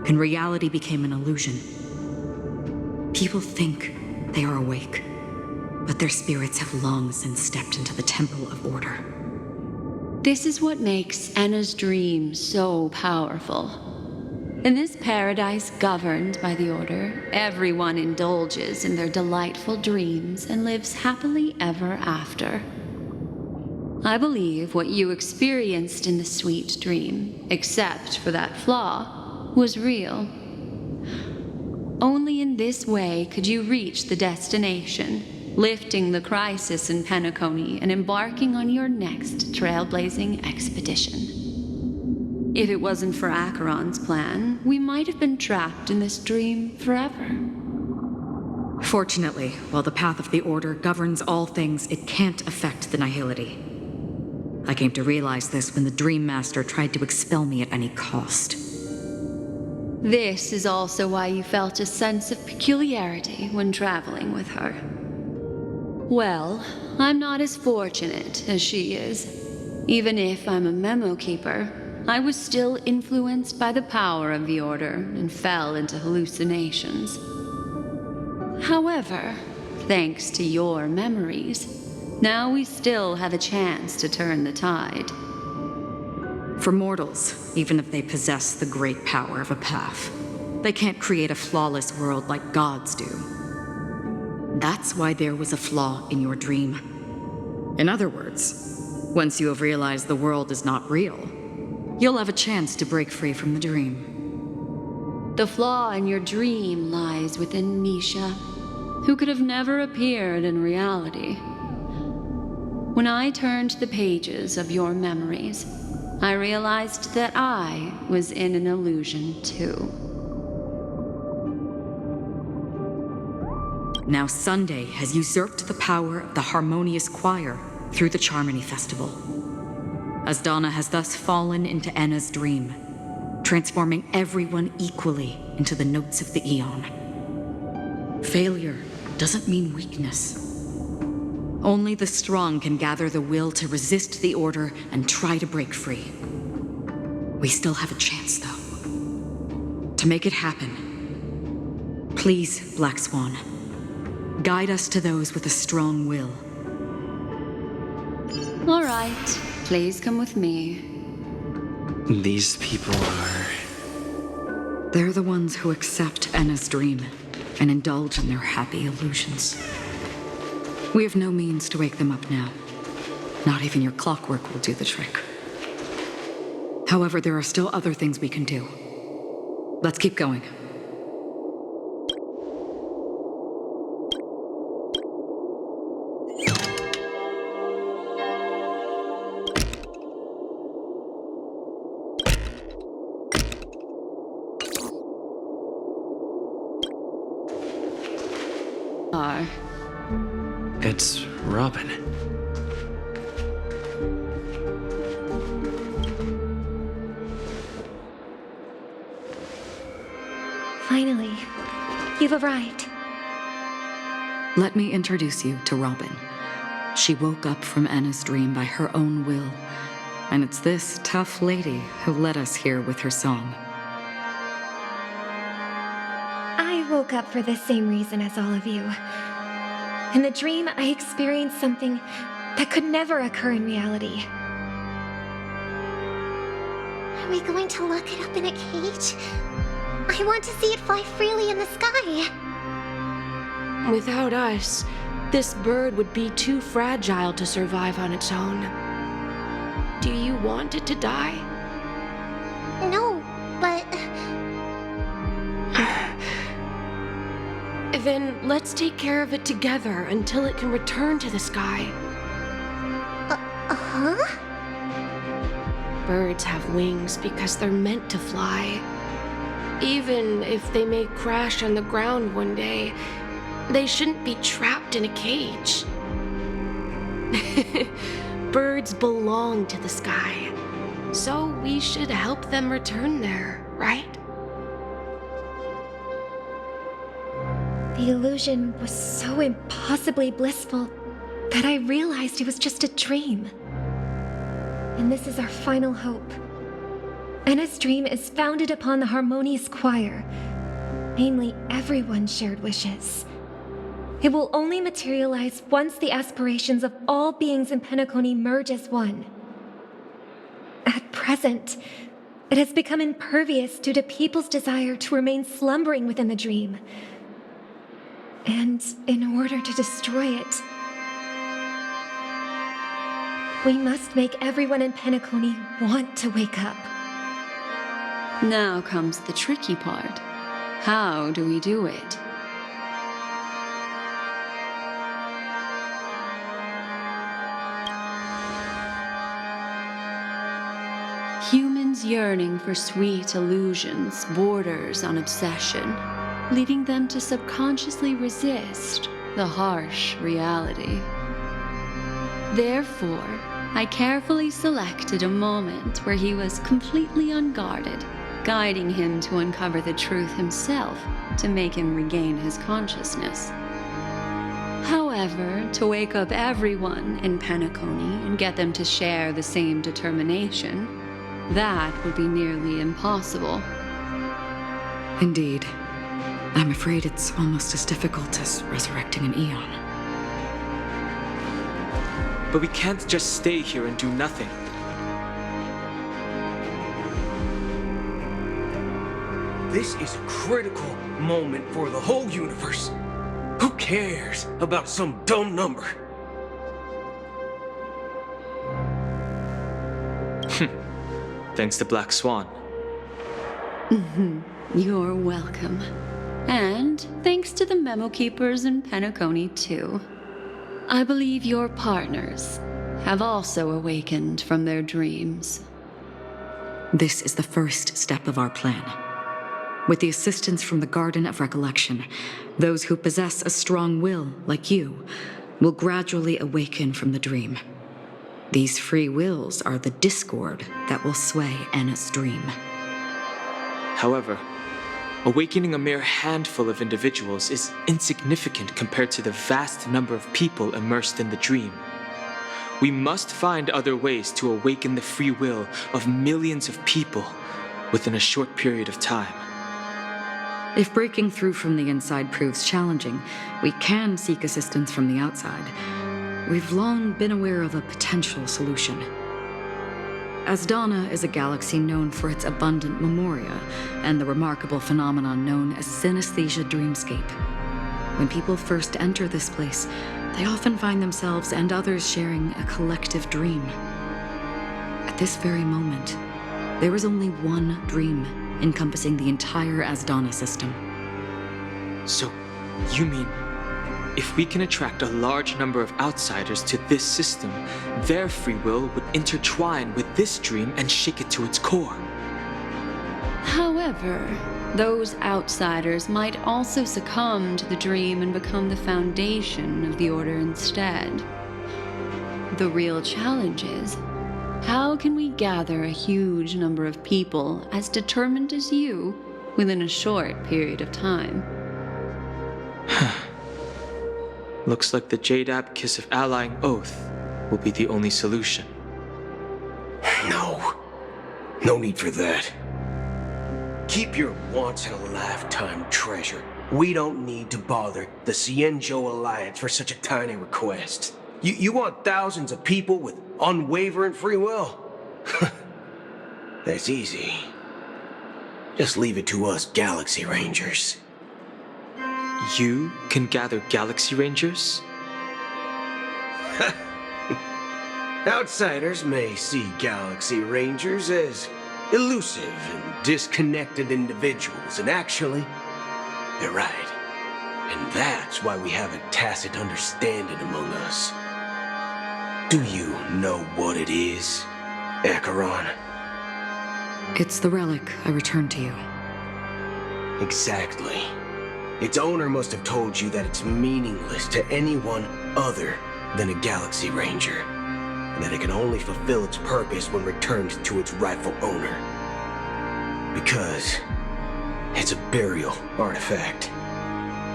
and reality became an illusion. People think they are awake, but their spirits have long since stepped into the Temple of Order. This is what makes Enna's dream so powerful. In this paradise governed by the Order, everyone indulges in their delightful dreams and lives happily ever after. I believe what you experienced in the sweet dream, except for that flaw, was real. Only in this way could you reach the destination, lifting the crisis in Penacony and embarking on your next trailblazing expedition. If it wasn't for Acheron's plan, we might have been trapped in this dream forever. Fortunately, while the path of the Order governs all things, it can't affect the Nihility. I came to realize this when the Dream Master tried to expel me at any cost. This is also why you felt a sense of peculiarity when traveling with her. Well, I'm not as fortunate as she is. Even if I'm a memo keeper, I was still influenced by the power of the Order and fell into hallucinations. However, thanks to your memories, now we still have a chance to turn the tide. For mortals, even if they possess the great power of a path, they can't create a flawless world like gods do. That's why there was a flaw in your dream. In other words, once you have realized the world is not real, you'll have a chance to break free from the dream. The flaw in your dream lies within Misha, who could have never appeared in reality. When I turned the pages of your memories, I realized that I was in an illusion too. Now Sunday has usurped the power of the Harmonious Choir through the Charmony Festival. Asdana has thus fallen into Enna's dream, transforming everyone equally into the notes of the Aeon. Failure doesn't mean weakness. Only the strong can gather the will to resist the Order and try to break free. We still have a chance, though. To make it happen, please, Black Swan, guide us to those with a strong will. All right, please come with me. These people are... They're the ones who accept Enna's dream and indulge in their happy illusions. We have no means to wake them up now. Not even your clockwork will do the trick. However, there are still other things we can do. Let's keep going. It's Robin. Finally, you've arrived. Let me introduce you to Robin. She woke up from Enna's dream by her own will, and it's this tough lady who led us here with her song. I woke up for the same reason as all of you. In the dream, I experienced something that could never occur in reality. Are we going to lock it up in a cage? I want to see it fly freely in the sky. Without us, this bird would be too fragile to survive on its own. Do you want it to die? No, but... Then let's take care of it together until it can return to the sky. Huh? Birds have wings because they're meant to fly. Even if they may crash on the ground one day, they shouldn't be trapped in a cage. Birds belong to the sky, so we should help them return there, right? The illusion was so impossibly blissful that I realized it was just a dream. And this is our final hope. Anna's dream is founded upon the harmonious choir, namely everyone's shared wishes. It will only materialize once the aspirations of all beings in Penacony merge as one. At present, it has become impervious due to people's desire to remain slumbering within the dream. And in order to destroy it, we must make everyone in Penacony want to wake up. Now comes the tricky part. How do we do it? Humans yearning for sweet illusions borders on obsession, leading them to subconsciously resist the harsh reality. Therefore, I carefully selected a moment where he was completely unguarded, guiding him to uncover the truth himself to make him regain his consciousness. However, to wake up everyone in Penacony and get them to share the same determination, that would be nearly impossible. Indeed. I'm afraid it's almost as difficult as resurrecting an Eon. But we can't just stay here and do nothing. This is a critical moment for the whole universe. Who cares about some dumb number? Thanks to Black Swan. You're welcome. And thanks to the memo keepers in Penacony, too. I believe your partners have also awakened from their dreams. This is the first step of our plan. With the assistance from the Garden of Recollection, those who possess a strong will, like you, will gradually awaken from the dream. These free wills are the discord that will sway Anna's dream. However, awakening a mere handful of individuals is insignificant compared to the vast number of people immersed in the dream. We must find other ways to awaken the free will of millions of people within a short period of time. If breaking through from the inside proves challenging, we can seek assistance from the outside. We've long been aware of a potential solution. Asdana is a galaxy known for its abundant memoria and the remarkable phenomenon known as synesthesia dreamscape. When people first enter this place, they often find themselves and others sharing a collective dream. At this very moment, there is only one dream encompassing the entire Asdana system. So, you mean, if we can attract a large number of outsiders to this system, their free will would intertwine with this dream and shake it to its core. However, those outsiders might also succumb to the dream and become the foundation of the Order instead. The real challenge is, how can we gather a huge number of people as determined as you within a short period of time? Looks like the Jadab Kiss of Allying Oath will be the only solution. No need for that. Keep your once-in-a-lifetime treasure We don't need to bother the Cienjo Alliance for such a tiny request. You want thousands of people with unwavering free will? That's easy. Just leave it to us Galaxy Rangers. You can gather Galaxy Rangers? Outsiders may see Galaxy Rangers as elusive and disconnected individuals, and actually, they're right. And that's why we have a tacit understanding among us. Do you know what it is, Acheron? It's the relic I returned to you. Exactly. Its owner must have told you that it's meaningless to anyone other than a Galaxy Ranger, and that it can only fulfill its purpose when returned to its rightful owner. Because it's a burial artifact,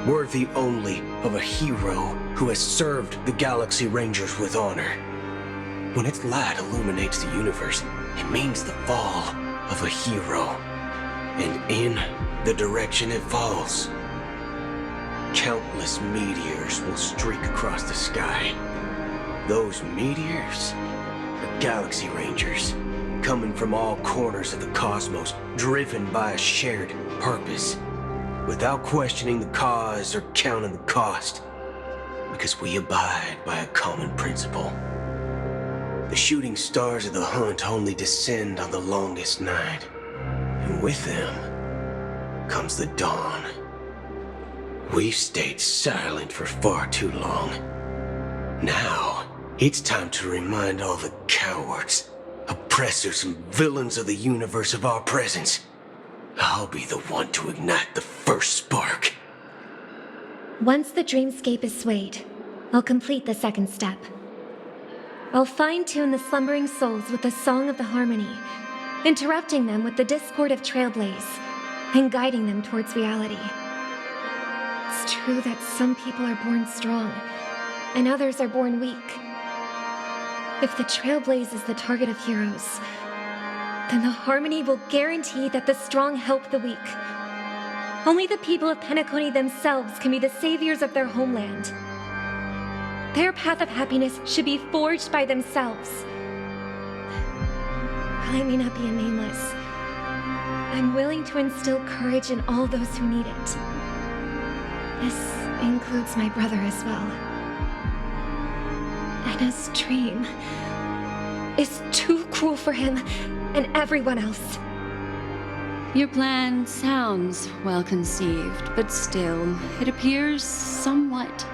worthy only of a hero who has served the Galaxy Rangers with honor. When its light illuminates the universe, it means the fall of a hero, and in the direction it falls, countless meteors will streak across the sky. Those meteors are Galaxy Rangers, coming from all corners of the cosmos, driven by a shared purpose, without questioning the cause or counting the cost, because we abide by a common principle. The shooting stars of the hunt only descend on the longest night, and with them comes the dawn. We've stayed silent for far too long. Now, it's time to remind all the cowards, oppressors, and villains of the universe of our presence. I'll be the one to ignite the first spark. Once the dreamscape is swayed, I'll complete the second step. I'll fine-tune the slumbering souls with the song of the harmony, interrupting them with the discord of Trailblaze, and guiding them towards reality. It's true that some people are born strong, and others are born weak. If the Trailblaze is the target of heroes, then the harmony will guarantee that the strong help the weak. Only the people of Penacony themselves can be the saviors of their homeland. Their path of happiness should be forged by themselves. While I may not be a nameless, I'm willing to instill courage in all those who need it. This includes my brother as well. Anna's dream is too cruel for him and everyone else. Your plan sounds well conceived, but still, it appears somewhat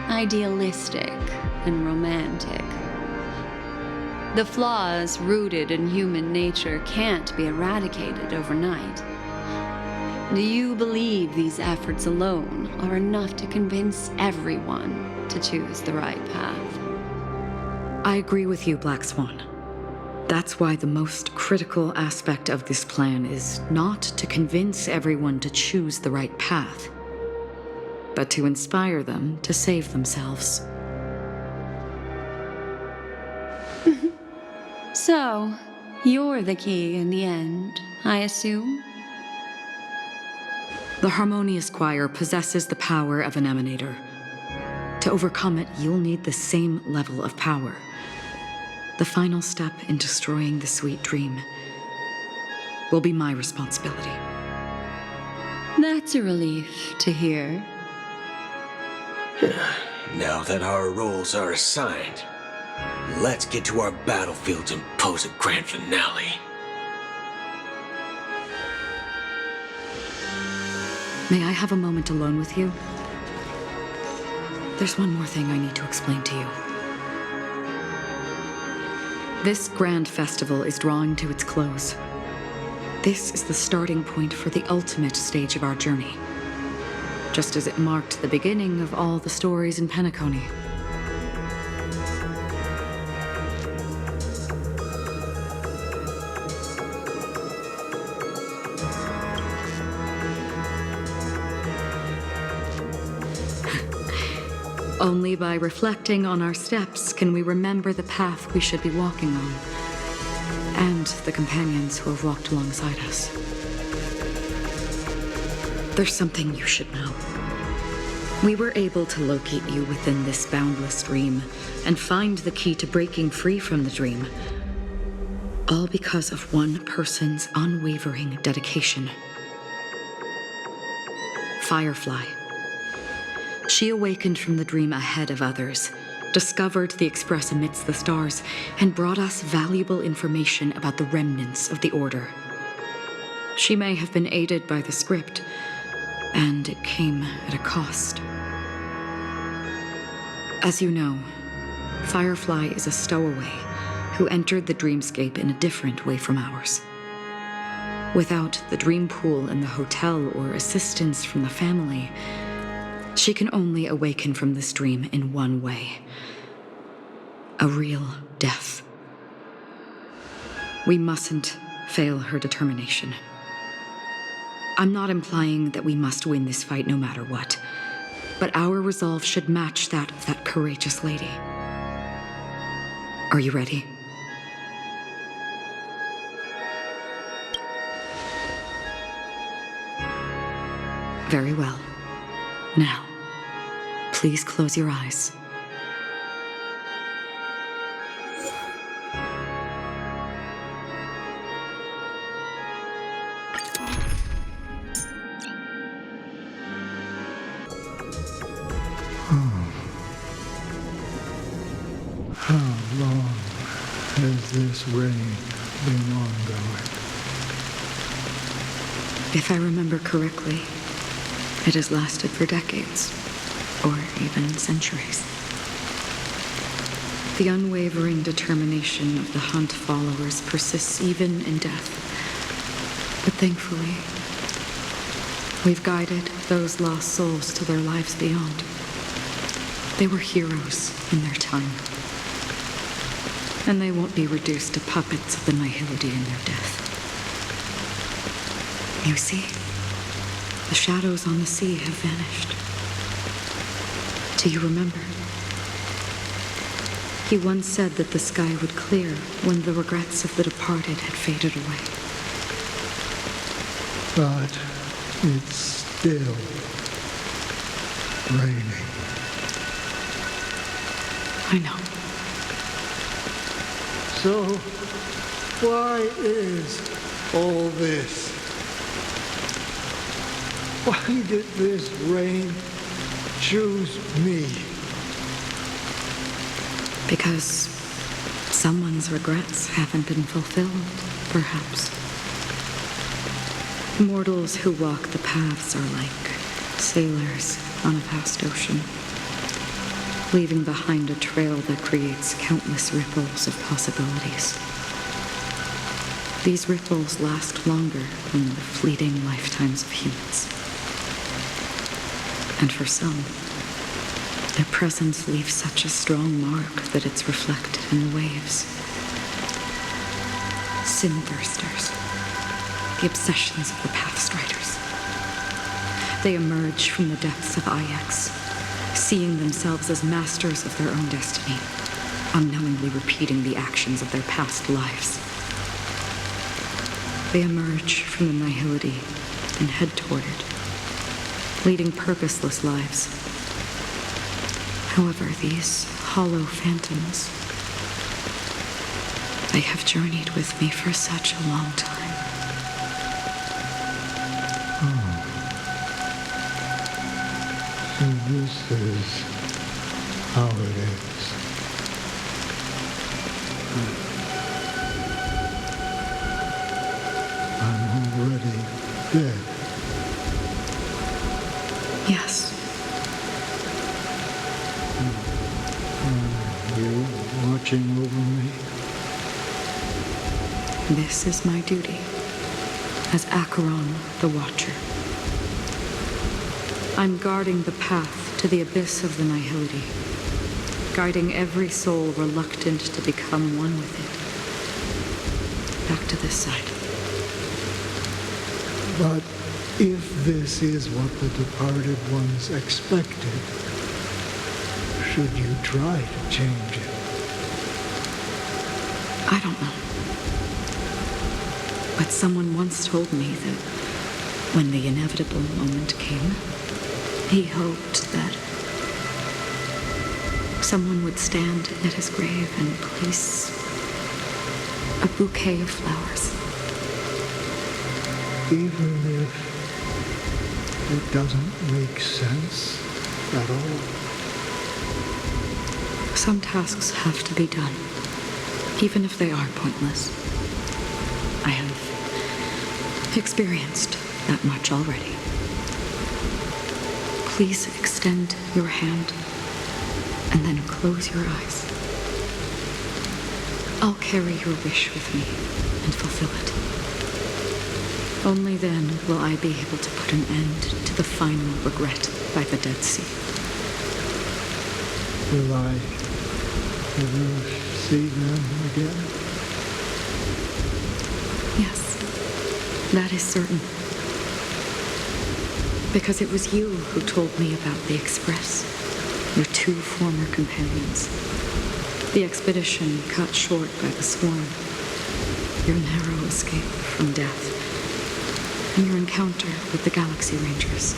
idealistic and romantic. The flaws rooted in human nature can't be eradicated overnight. Do you believe these efforts alone are enough to convince everyone to choose the right path? I agree with you, Black Swan. That's why the most critical aspect of this plan is not to convince everyone to choose the right path, but to inspire them to save themselves. So, you're the key in the end, I assume? The Harmonious Choir possesses the power of an emanator. To overcome it, you'll need the same level of power. The final step in destroying the sweet dream will be my responsibility. That's a relief to hear. Now that our roles are assigned, let's get to our battlefields and pose a grand finale. May I have a moment alone with you? There's one more thing I need to explain to you. This grand festival is drawing to its close. This is the starting point for the ultimate stage of our journey, just as it marked the beginning of all the stories in Penacony. Only by reflecting on our steps can we remember the path we should be walking on, and the companions who have walked alongside us. There's something you should know. We were able to locate you within this boundless dream and find the key to breaking free from the dream. All because of one person's unwavering dedication. Firefly. She awakened from the dream ahead of others, discovered the Express amidst the stars, and brought us valuable information about the remnants of the Order. She may have been aided by the script, and it came at a cost. As you know, Firefly is a stowaway who entered the dreamscape in a different way from ours. Without the dream pool in the hotel or assistance from the family, she can only awaken from this dream in one way: a real death. We mustn't fail her determination. I'm not implying that we must win this fight no matter what, but our resolve should match that of that courageous lady. Are you ready? Very well. Now, please close your eyes. How long has this rain been ongoing? If I remember correctly, it has lasted for decades, or even centuries. The unwavering determination of the Hunt followers persists even in death. But thankfully, we've guided those lost souls to their lives beyond. They were heroes in their time. And they won't be reduced to puppets of the Nihility in their death. You see, the shadows on the sea have vanished. Do you remember? He once said that the sky would clear when the regrets of the departed had faded away. But it's still raining. I know. So, why is all this? Why did this rain choose me? Because someone's regrets haven't been fulfilled, perhaps. Mortals who walk the paths are like sailors on a vast ocean, leaving behind a trail that creates countless ripples of possibilities. These ripples last longer than the fleeting lifetimes of humans. And for some, their presence leaves such a strong mark that it's reflected in the waves. Sin-thirsters, the obsessions of the Pathstriders. They emerge from the depths of Ix, seeing themselves as masters of their own destiny, unknowingly repeating the actions of their past lives. They emerge from the Nihility and head toward it, leading purposeless lives. However, these hollow phantoms, they have journeyed with me for such a long time. So this is how it is. I'm already dead. Yes. Are you watching over me? This is my duty as Acheron the Watcher. I'm guarding the path to the abyss of the Nihility, guiding every soul reluctant to become one with it. Back to this side. But if this is what the departed ones expected, should you try to change it? I don't know. But someone once told me that When the inevitable moment came, he hoped that someone would stand at his grave and place a bouquet of flowers. Even if it doesn't make sense at all. Some tasks have to be done, even if they are pointless. I have experienced that much already. Please extend your hand and then close your eyes. I'll carry your wish with me and fulfill it. Only then will I be able to put an end to the final regret by the Dead Sea. Will I ever see them again? Yes, that is certain. Because it was you who told me about the Express, your two former companions. The expedition cut short by the swarm, your narrow escape from death, and your encounter with the Galaxy Rangers.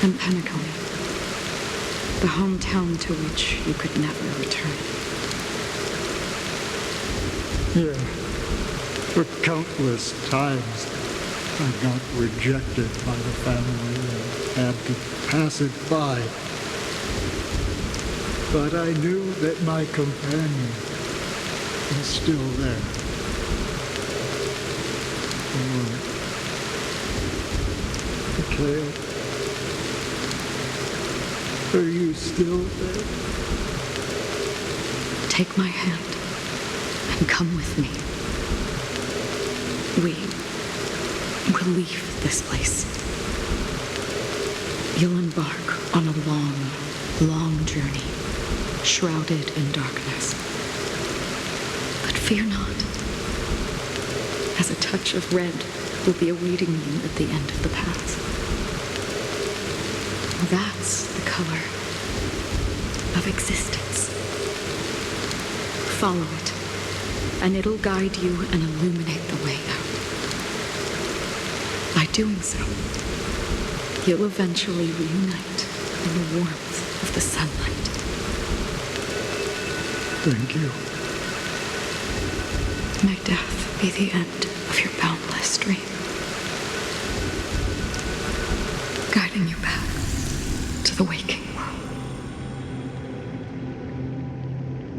And Penacony, the hometown to which you could never return. Yeah. For countless times, I got rejected by the family and had to pass it by. But I knew that my companion was still there. Mikhail, are you still there? Take my hand and come with me. We will leave this place. You'll embark on a long, long journey, shrouded in darkness. But fear not, as a touch of red will be awaiting you at the end of the path. That's the color of existence. Follow it, and it'll guide you and illuminate the way out. By doing so, you'll eventually reunite in the warmth of the sunlight. Thank you. May death be the end of your boundless dream, guiding you back to the waking world.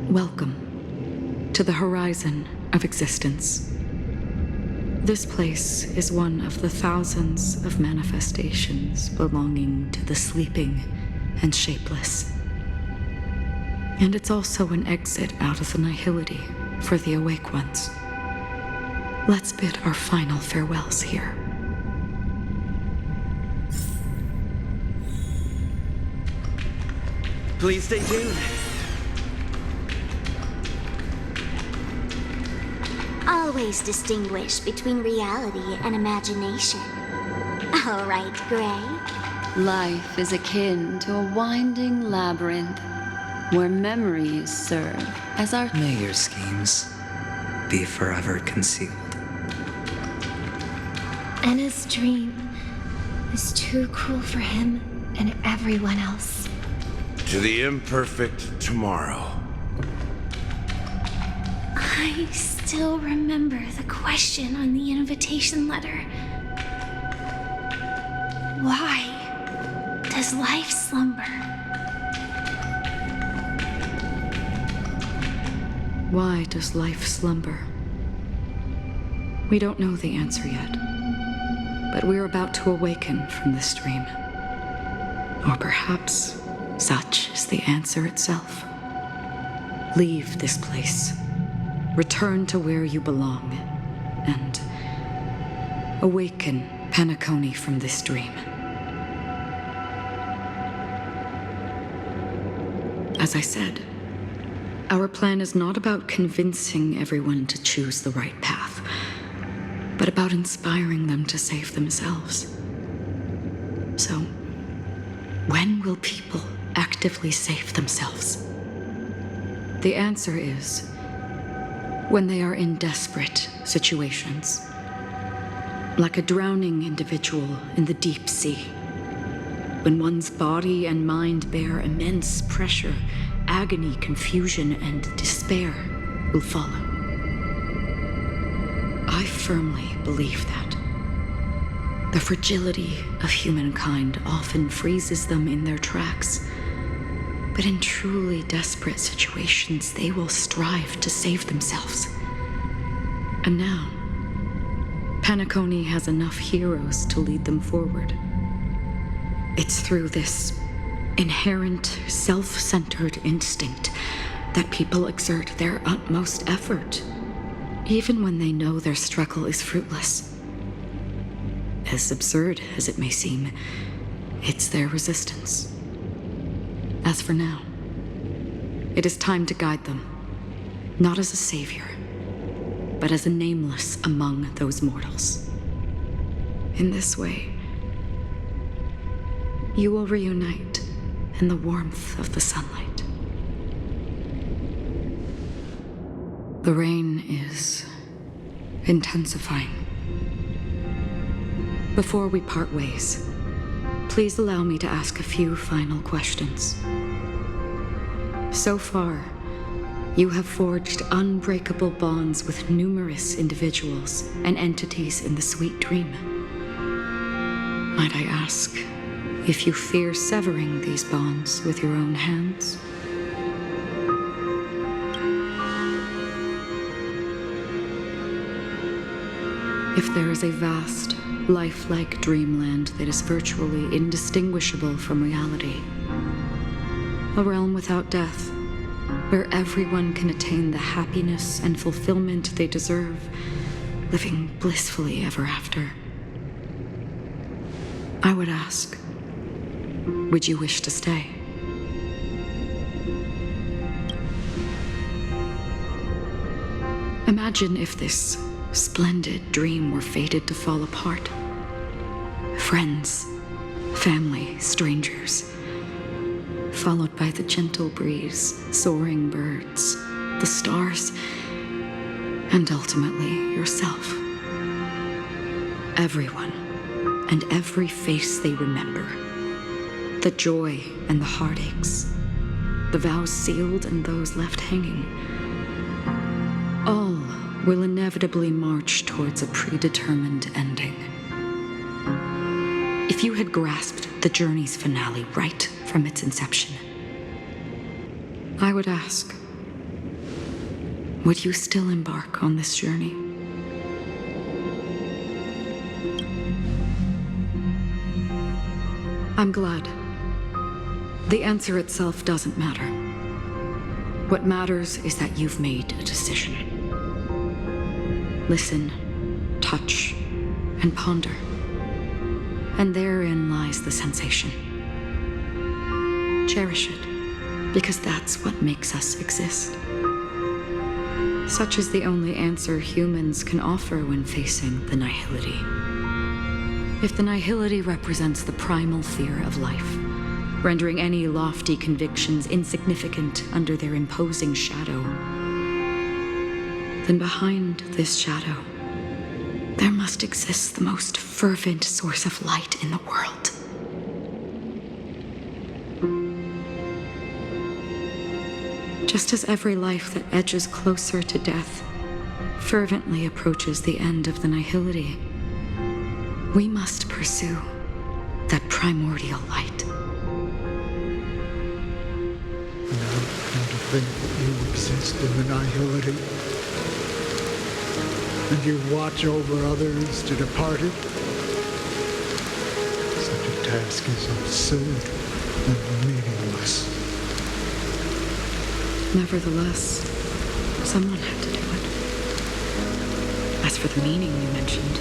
Welcome to the horizon of existence. This place is one of the thousands of manifestations belonging to the sleeping and shapeless. And it's also an exit out of the nihility for the awake ones. Let's bid our final farewells here. Please stay tuned. Always distinguish between reality and imagination. All right, Gray. Life is akin to a winding labyrinth where memories serve as our... May your schemes be forever concealed. Anna's dream is too cruel for him and everyone else. To the imperfect tomorrow. I still remember the question on the invitation letter. Why does life slumber? Why does life slumber? We don't know the answer yet, but we're about to awaken from this dream. Or perhaps such is the answer itself. Leave this place. Return to where you belong, and awaken Penacony from this dream. As I said, our plan is not about convincing everyone to choose the right path, but about inspiring them to save themselves. So, when will people actively save themselves? The answer is when they are in desperate situations. Like a drowning individual in the deep sea. When one's body and mind bear immense pressure, agony, confusion, and despair will follow. I firmly believe that. The fragility of humankind often freezes them in their tracks. But in truly desperate situations, they will strive to save themselves. And now, Penacony has enough heroes to lead them forward. It's through this inherent, self-centered instinct that people exert their utmost effort, even when they know their struggle is fruitless. As absurd as it may seem, it's their resistance. As for now, it is time to guide them, not as a savior, but as a nameless among those mortals. In this way, you will reunite in the warmth of the sunlight. The rain is intensifying. Before we part ways, please allow me to ask a few final questions. So far, you have forged unbreakable bonds with numerous individuals and entities in the Sweet Dream. Might I ask if you fear severing these bonds with your own hands? If there is a vast, lifelike dreamland that is virtually indistinguishable from reality, a realm without death, where everyone can attain the happiness and fulfillment they deserve, living blissfully ever after, I would ask, would you wish to stay? Imagine if this splendid dream were fated to fall apart. Friends, family, strangers, followed by the gentle breeze, soaring birds, the stars, and ultimately yourself. Everyone and every face they remember, the joy and the heartaches, the vows sealed and those left hanging, all will inevitably march towards a predetermined ending. If you had grasped the journey's finale right from its inception, I would ask, would you still embark on this journey? I'm glad. The answer itself doesn't matter. What matters is that you've made a decision. Listen, touch, and ponder. And therein lies the sensation. Cherish it, because that's what makes us exist. Such is the only answer humans can offer when facing the nihility. If the nihility represents the primal fear of life, rendering any lofty convictions insignificant under their imposing shadow, then behind this shadow, there must exist the most fervent source of light in the world. Just as every life that edges closer to death fervently approaches the end of the nihility, we must pursue that primordial light. Now, and to think that you exist in the nihility, and you watch over others to depart it. Such a task is absurd and meaningless. Nevertheless, someone had to do it. As for the meaning you mentioned,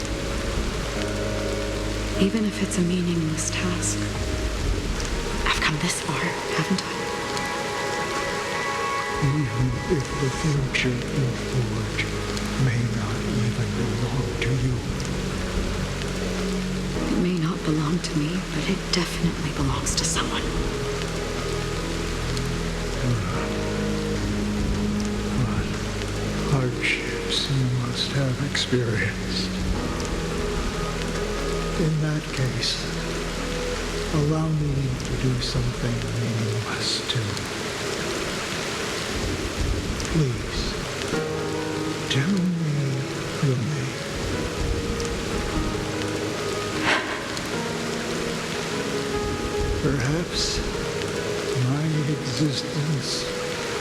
even if it's a meaningless task, I've come this far, haven't I? Even if the future you forge may not even belong to you. It may not belong to me, but it definitely belongs to someone. What hardships you must have experienced. In that case, allow me to do something meaningless too. Please, tell me your name. Perhaps my existence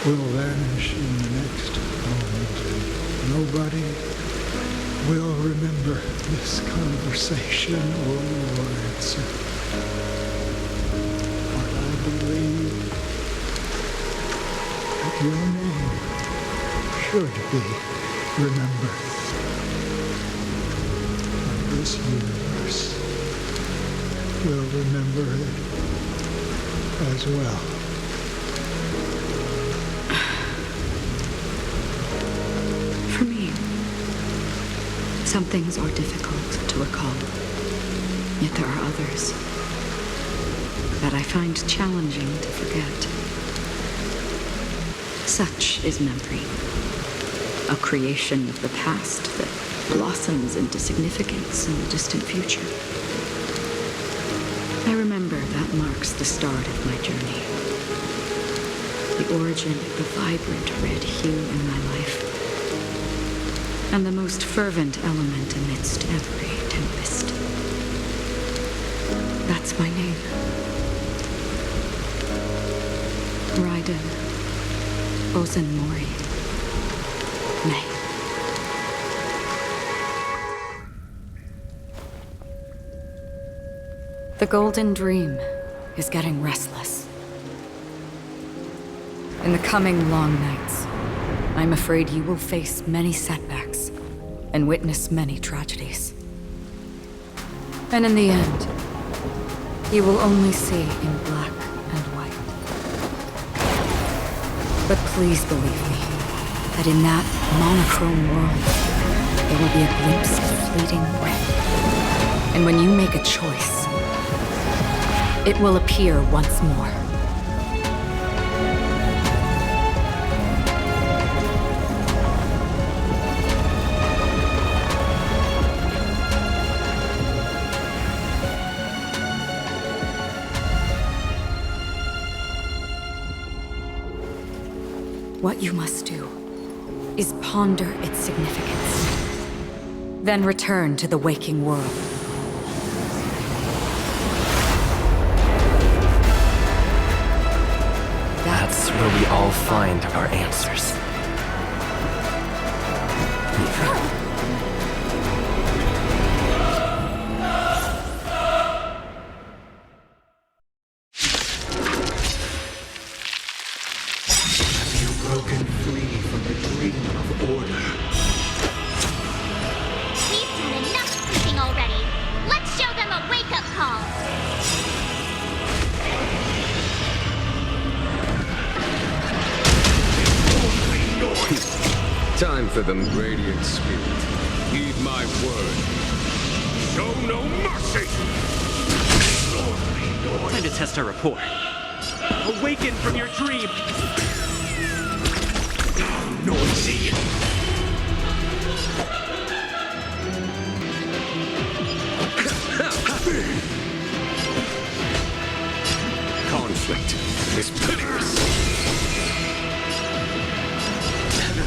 will vanish in the next moment, and nobody will remember this conversation or your answer. But I believe that your name should be remembered. And this universe will remember it as well. For me, some things are difficult to recall, yet there are others that I find challenging to forget. Such is memory, a creation of the past that blossoms into significance in the distant future. I remember that marks the start of my journey, the origin of the vibrant red hue in my life, and the most fervent element amidst every tempest. That's my name. Raiden Ozenmori May. The Golden Dream is getting restless. In the coming long nights, I'm afraid you will face many setbacks and witness many tragedies. And in the end, you will only see in black and white. But please believe me, that in that monochrome world, there will be a glimpse of fleeting red. And when you make a choice, it will appear once more. What you must do is ponder its significance, then return to the waking world. That's where we all find our answers. Broken free from the dream of order. We've done enough sleeping already. Let's show them a wake-up call. Time for them, Radiant Spirit. Heed my word. Show no mercy! Time to test our rapport. Awaken from your dream! Noisy. Conflict is pitiless.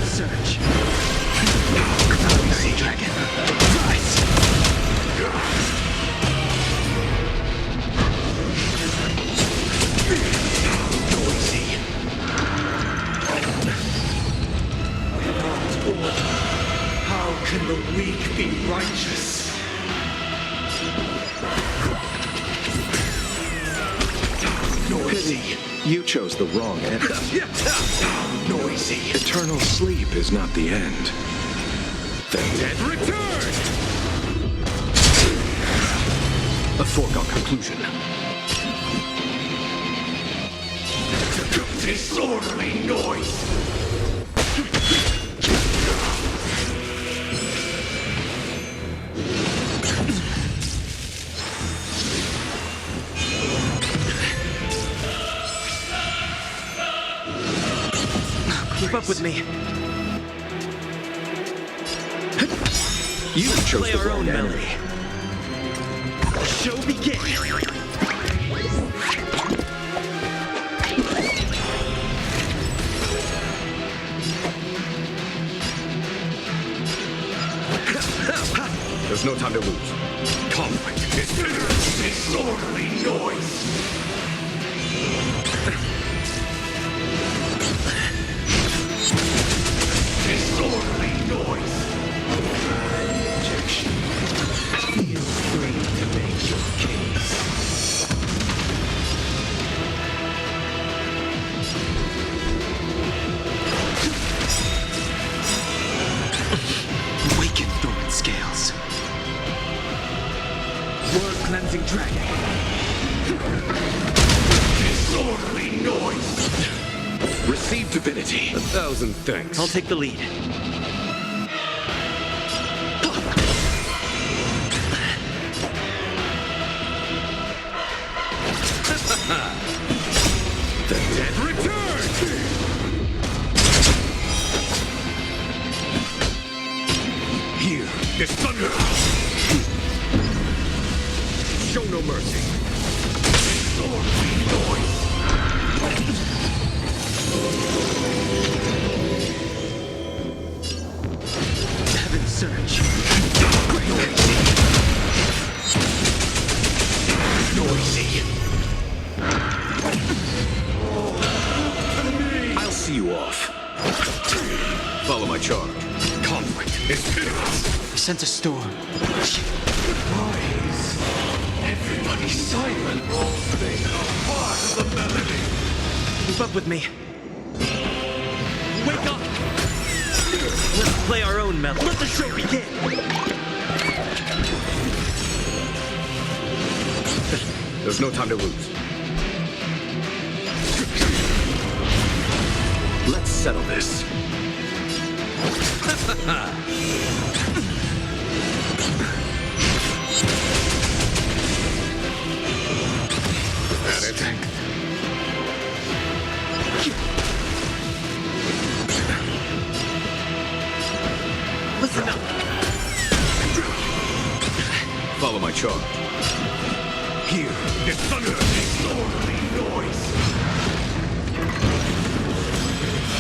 Surge. Noisy dragon. Rise. Noisy. How can the weak be righteous? Noisy. You chose the wrong end. Noisy. Eternal sleep is not the end. The dead return! A foregone conclusion. Disorderly noise. Keep up with me. You chose Play the our wrong own enemy. melody. Show begin! There's no time to lose. Conflict is disorderly noise. Disorderly noise. Objection. Feel free to make your case. Awaken dormant scales. Word cleansing dragon. Disorderly noise. Receive divinity. 1,000 thanks. I'll take the lead. The dead return! Here is thunder! Show no mercy. Disorderly noise. Heaven's surge. Noisy. I'll see you off. Follow my charge. Conflict is pitiless. I sense a storm. Rise. Everybody silent. They are part of the melody. Keep up with me. Wake up! Let's play our own melody. Let the show begin! There's no time to lose. Let's settle this. That it? Listen up! Follow my charge. Here is thunder. Disorderly noise.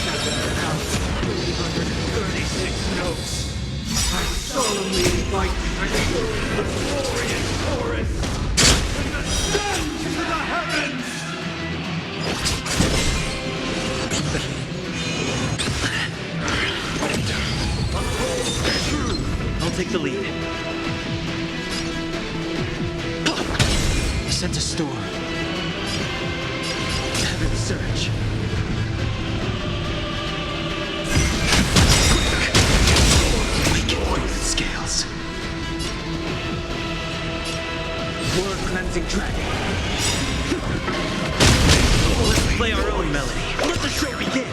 7,336 notes. I solemnly invite you to join the glorious chorus and ascend to the heavens! I'll take the lead. I sense a storm. Heaven's surge. Awaken dormant scales. Word cleansing dragon. Let's play our own melody. Let the show begin.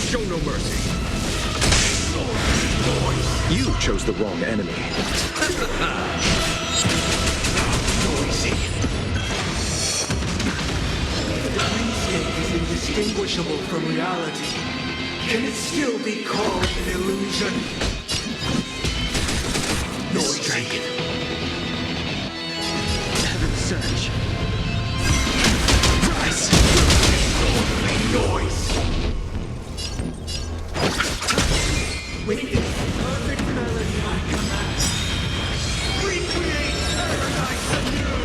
Show no mercy. You chose the wrong enemy. Noisy. The dreamscape is indistinguishable from reality. Can it still be called an illusion? This dragon. Heaven's surge. Rise. Disorderly noise. With this perfect melody I command, recreate paradise anew!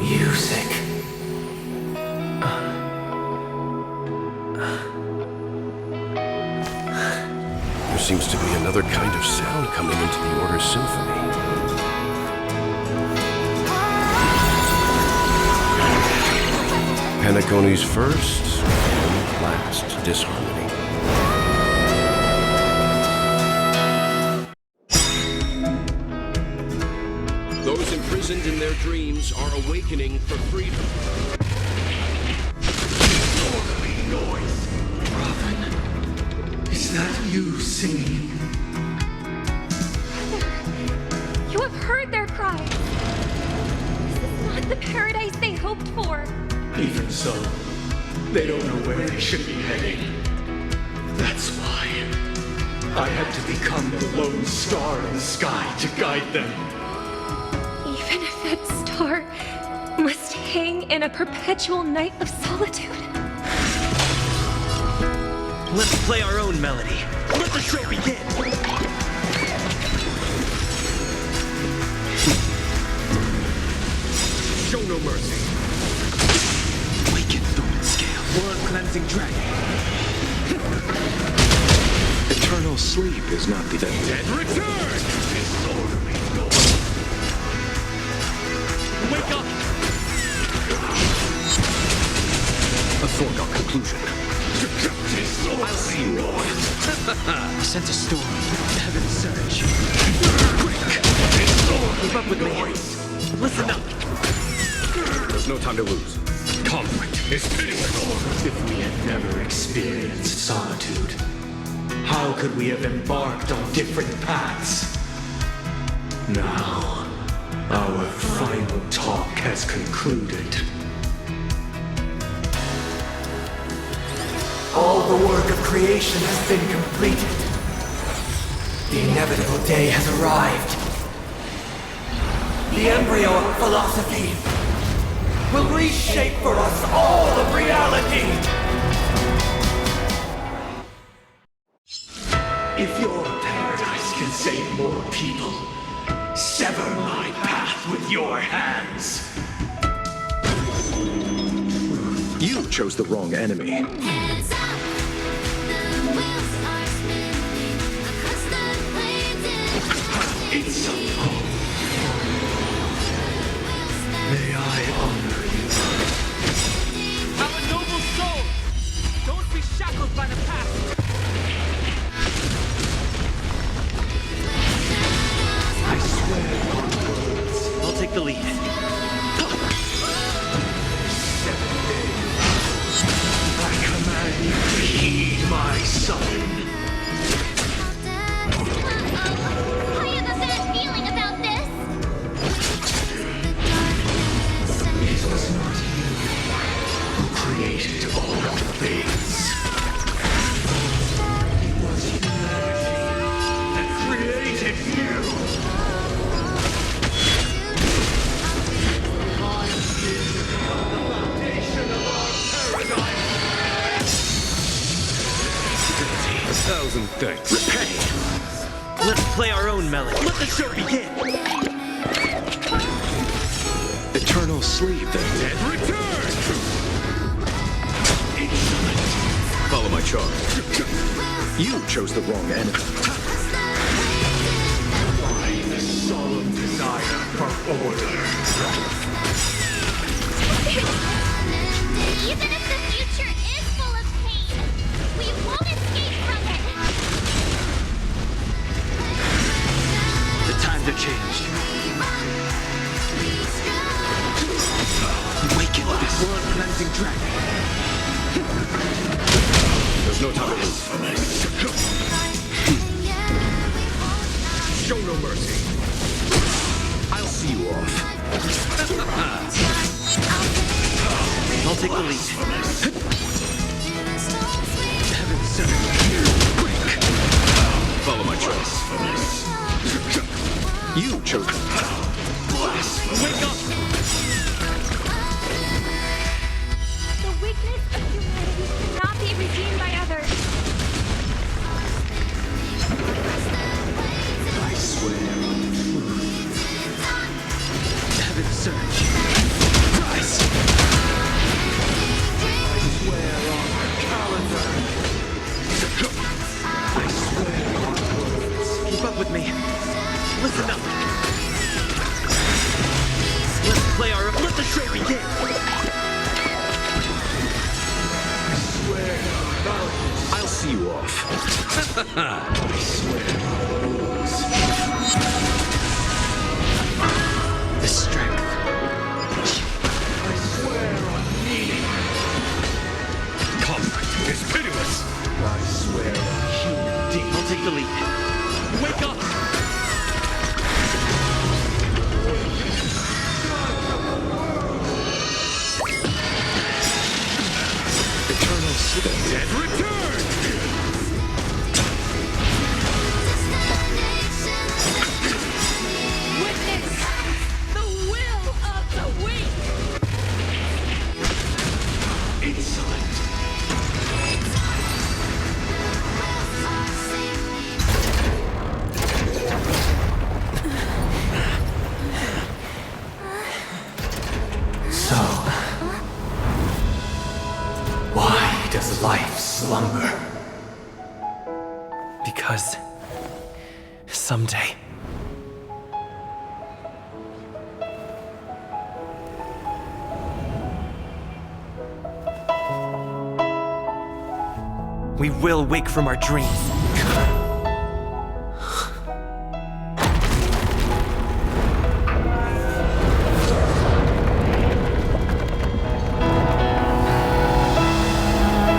Music. There seems to be another kind of sound coming into the Order's symphony. Penacony's first and last disharmony. Those imprisoned in their dreams are awakening for freedom. Disorderly noise. Robin, is that you singing? heard their cries. This is not the paradise they hoped for. Even so, they don't know where they should be heading. That's why I had to become the lone star in the sky to guide them. Even if that star must hang in a perpetual night of solitude. Let's play our own melody. Let the show begin! Show no mercy. Weaken Thorn Scale. Blood Cleansing Dragon. Eternal sleep is not the Dead return! Wake up! A foregone conclusion. I'll see you all. Sense a storm. Heaven's surge. Quick! Keep up with me. Listen up. There's no time to lose. Conflict is pitiless. If we had never experienced solitude, how could we have embarked on different paths? Now, our final talk has concluded. All the work of creation has been completed. The inevitable day has arrived. The embryo of philosophy will reshape for us all of reality. If your paradise can save more people, sever my path with your hands. You chose the wrong enemy. It's a home. May I honor you? Have a noble soul! Don't be shackled by the past! I swear on words. I'll take the lead. 7 days. I command you to heed my son. I have a bad feeling about this. It was not you who created all things. It was humanity that created you. I did become the foundation of our paradise. 1,000 thanks. Repay! Let's play our own melody. Let the show begin! Eternal sleep. Dead return! Follow my charge. You chose the wrong enemy. By the solemn desire for order. Even if the future is full of pain, we won't escape from it. The times have changed. Waken this blood cleansing dragon. There's no time to lose. Show no mercy. I'll see you off. I'll take the lead. Heaven's surge. Quick! Follow my choice. You chose. Wake up! The weakness of humanity cannot be redeemed by others. I swear on truth. Heaven's surge. Rise! I swear on calendar. I swear on words. Keep up with me. Listen up. Let's play our... Let the show begin! I swear on values. I'll see you off. I swear on rules. The strength. I swear on meaning. Conflict is pitiless. I swear on human deeds. I'll take the lead. Wake up! Because someday, we will wake from our dreams.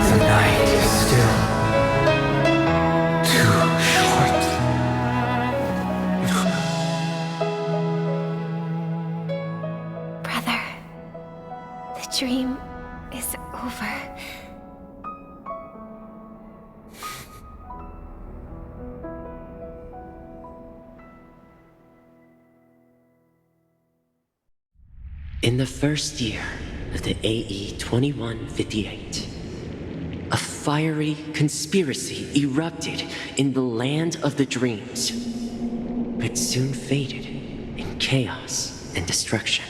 The night is still too short. Brother, the dream is over. In the first year of the AE 2158, a fiery conspiracy erupted in the land of the dreams, but soon faded in chaos and destruction.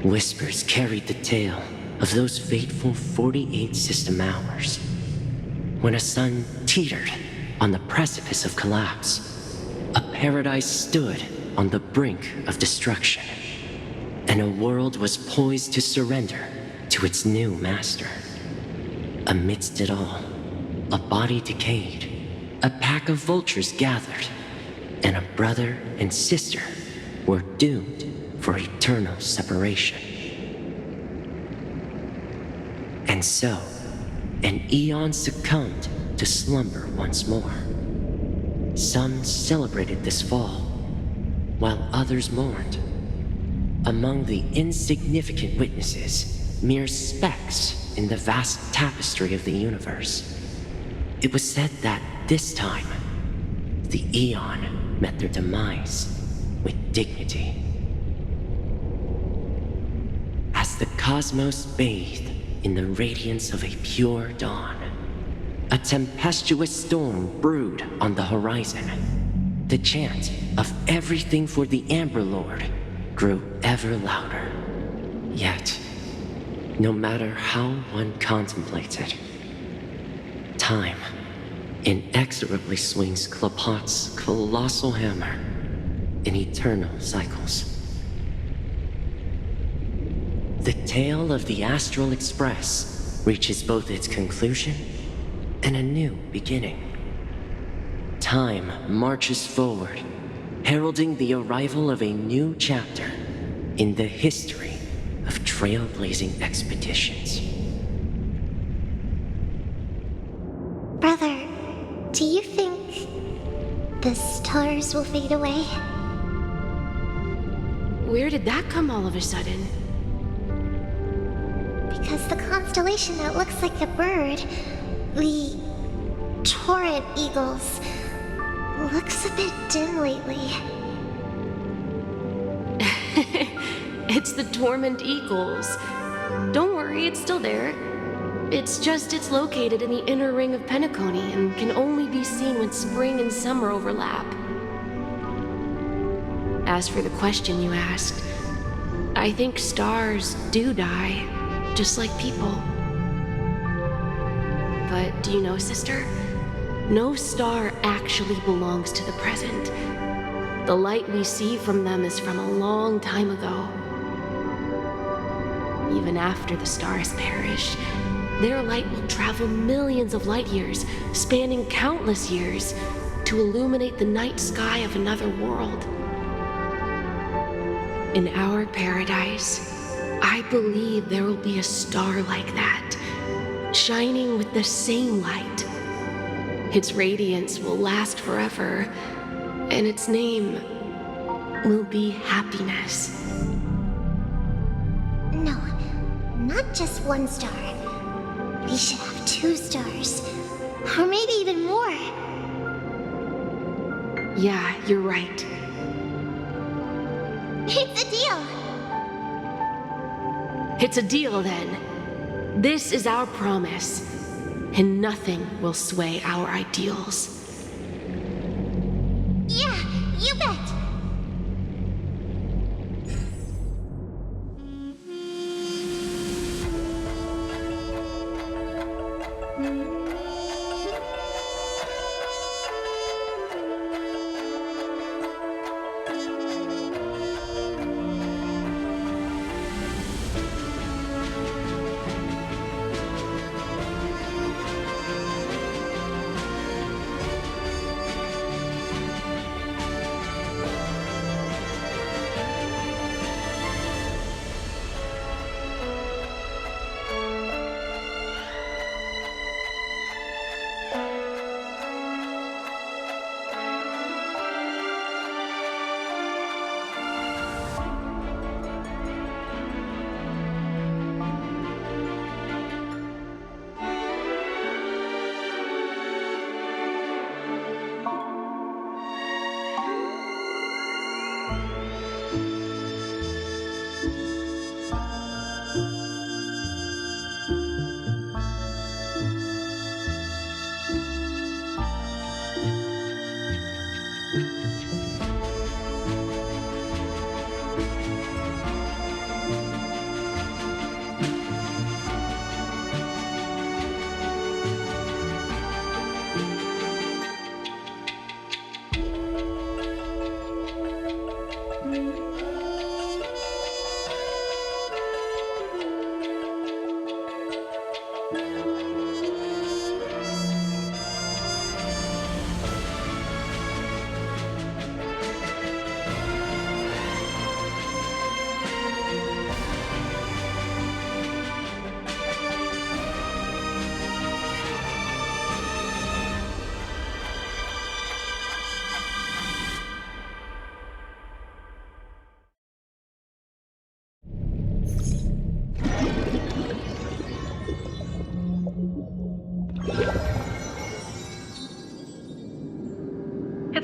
Whispers carried the tale of those fateful 48 system hours, when a sun teetered on the precipice of collapse. A paradise stood on the brink of destruction, and a world was poised to surrender to its new master. Amidst it all, a body decayed, a pack of vultures gathered, and a brother and sister were doomed for eternal separation. And so, an eon succumbed to slumber once more. Some celebrated this fall, while others mourned. Among the insignificant witnesses, mere specks in the vast tapestry of the universe, it was said that this time, the Eon met their demise with dignity. As the cosmos bathed in the radiance of a pure dawn, a tempestuous storm brewed on the horizon. The chant of everything for the Amber Lord grew ever louder. Yet, no matter how one contemplates it, time inexorably swings Klapot's colossal hammer in eternal cycles. The tale of the Astral Express reaches both its conclusion and a new beginning. Time marches forward, heralding the arrival of a new chapter in the history of trailblazing expeditions. Brother, do you think the stars will fade away? Where did that come all of a sudden? Because the constellation that looks like a bird, the Torrent Eagles, looks a bit dim lately. It's the Torment Eagles. Don't worry, it's still there. It's just it's located in the inner ring of Penacony and can only be seen when spring and summer overlap. As for the question you asked, I think stars do die, just like people. But do you know, sister? No star actually belongs to the present. The light we see from them is from a long time ago. Even after the stars perish, their light will travel millions of light years, spanning countless years, to illuminate the night sky of another world. In our paradise, I believe there will be a star like that, shining with the same light. Its radiance will last forever, and its name will be happiness. No, not just one star. We should have 2 stars, or maybe even more. Yeah, you're right. It's a deal. It's a deal, then. This is our promise, and nothing will sway our ideals. Yeah, you bet.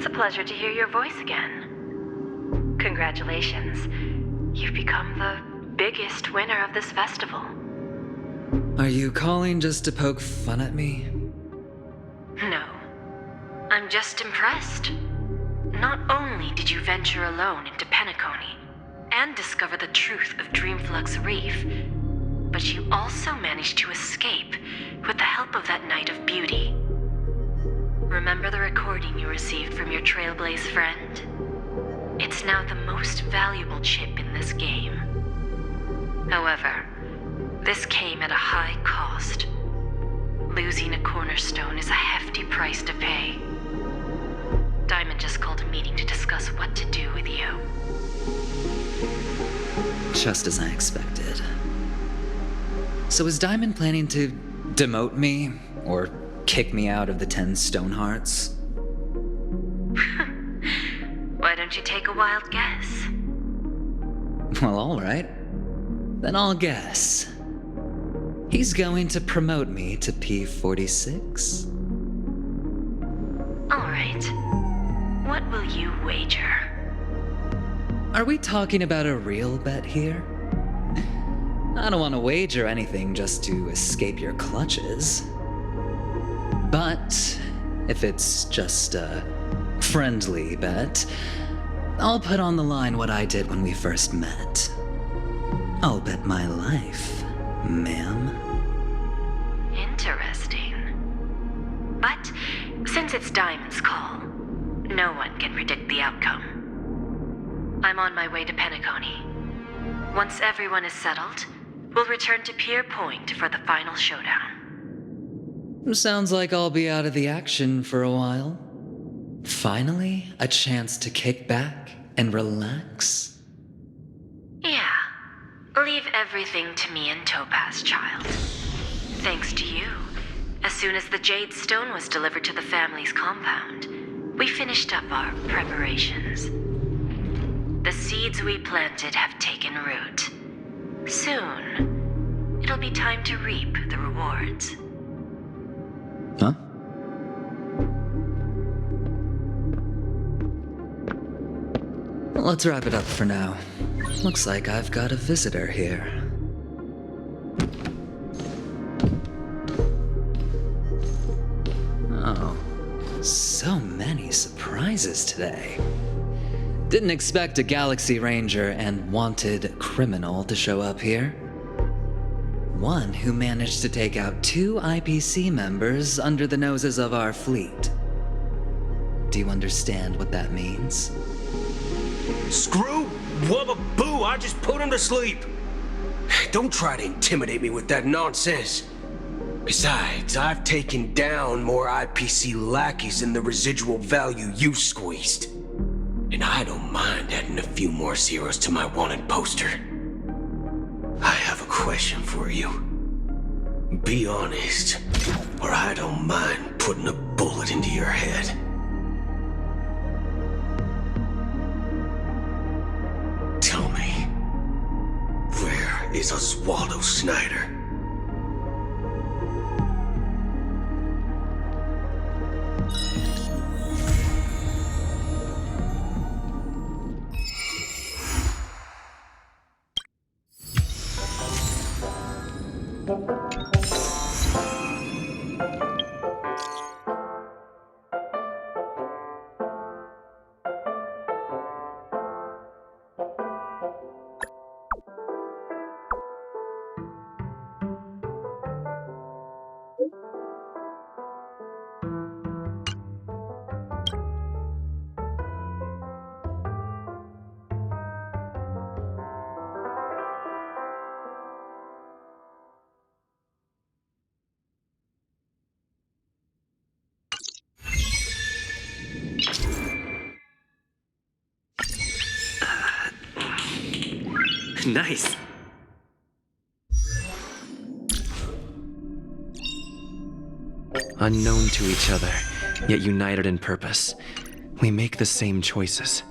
It's a pleasure to hear your voice again. Congratulations. You've become the biggest winner of this festival. Are you calling just to poke fun at me? No. I'm just impressed. Not only did you venture alone into Penacony and discover the truth of Dreamflux Reef, but you also managed to escape with the help of that Knight of Beauty. Remember the recording you received from your Trailblaze friend? It's now the most valuable chip in this game. However, this came at a high cost. Losing a cornerstone is a hefty price to pay. Diamond just called a meeting to discuss what to do with you. Just as I expected. So is Diamond planning to demote me or kick me out of the 10 Stonehearts? Why don't you take a wild guess? Well, alright. Then I'll guess. He's going to promote me to P46? Alright. What will you wager? Are we talking about a real bet here? I don't want to wager anything just to escape your clutches. But if it's just a friendly bet, I'll put on the line what I did when we first met. I'll bet my life, ma'am. Interesting. But since it's Diamond's call, no one can predict the outcome. I'm on my way to Penacony. Once everyone is settled, we'll return to Pier Point for the final showdown. Sounds like I'll be out of the action for a while. Finally, a chance to kick back and relax. Yeah. Leave everything to me and Topaz, child. Thanks to you, as soon as the Jade Stone was delivered to the family's compound, we finished up our preparations. The seeds we planted have taken root. Soon, it'll be time to reap the rewards. Huh? Let's wrap it up for now. Looks like I've got a visitor here. Oh, so many surprises today. Didn't expect a Galaxy Ranger and wanted criminal to show up here. One who managed to take out 2 IPC members under the noses of our fleet. Do you understand what that means? Screw Wubba Boo, I just put him to sleep. Don't try to intimidate me with that nonsense. Besides, I've taken down more IPC lackeys than the residual value you squeezed. And I don't mind adding a few more zeros to my wanted poster. I have a question for you. Be honest, or I don't mind putting a bullet into your head. Tell me, where is Oswaldo Snyder? Nice. Unknown to each other, yet united in purpose, we make the same choices.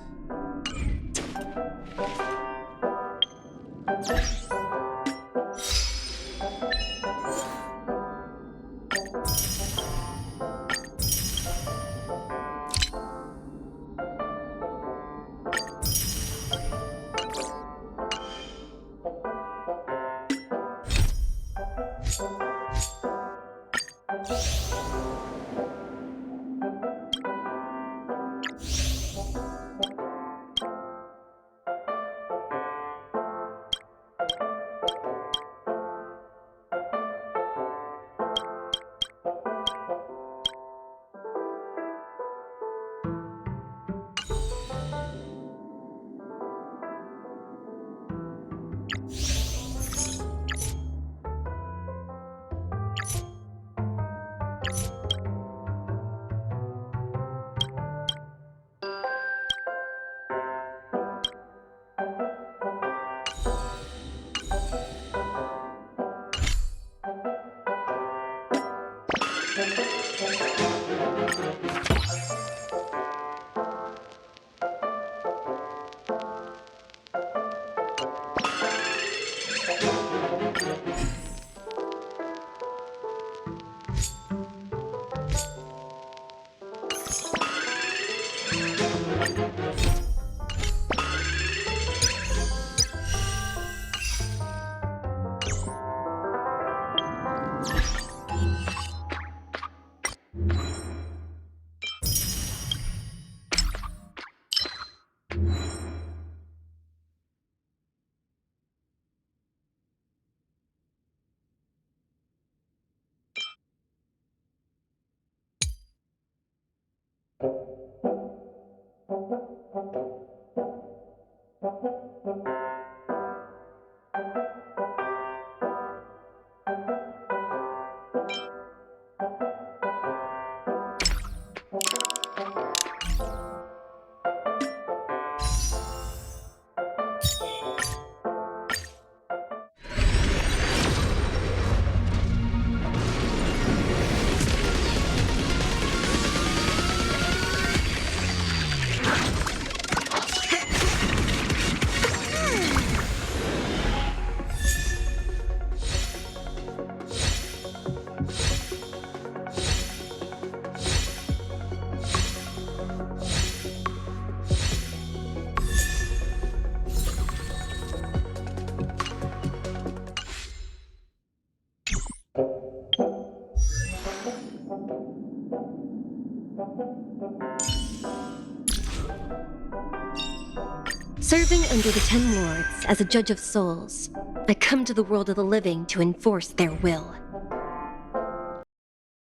Serving under the Ten Lords as a judge of souls, I come to the world of the living to enforce their will.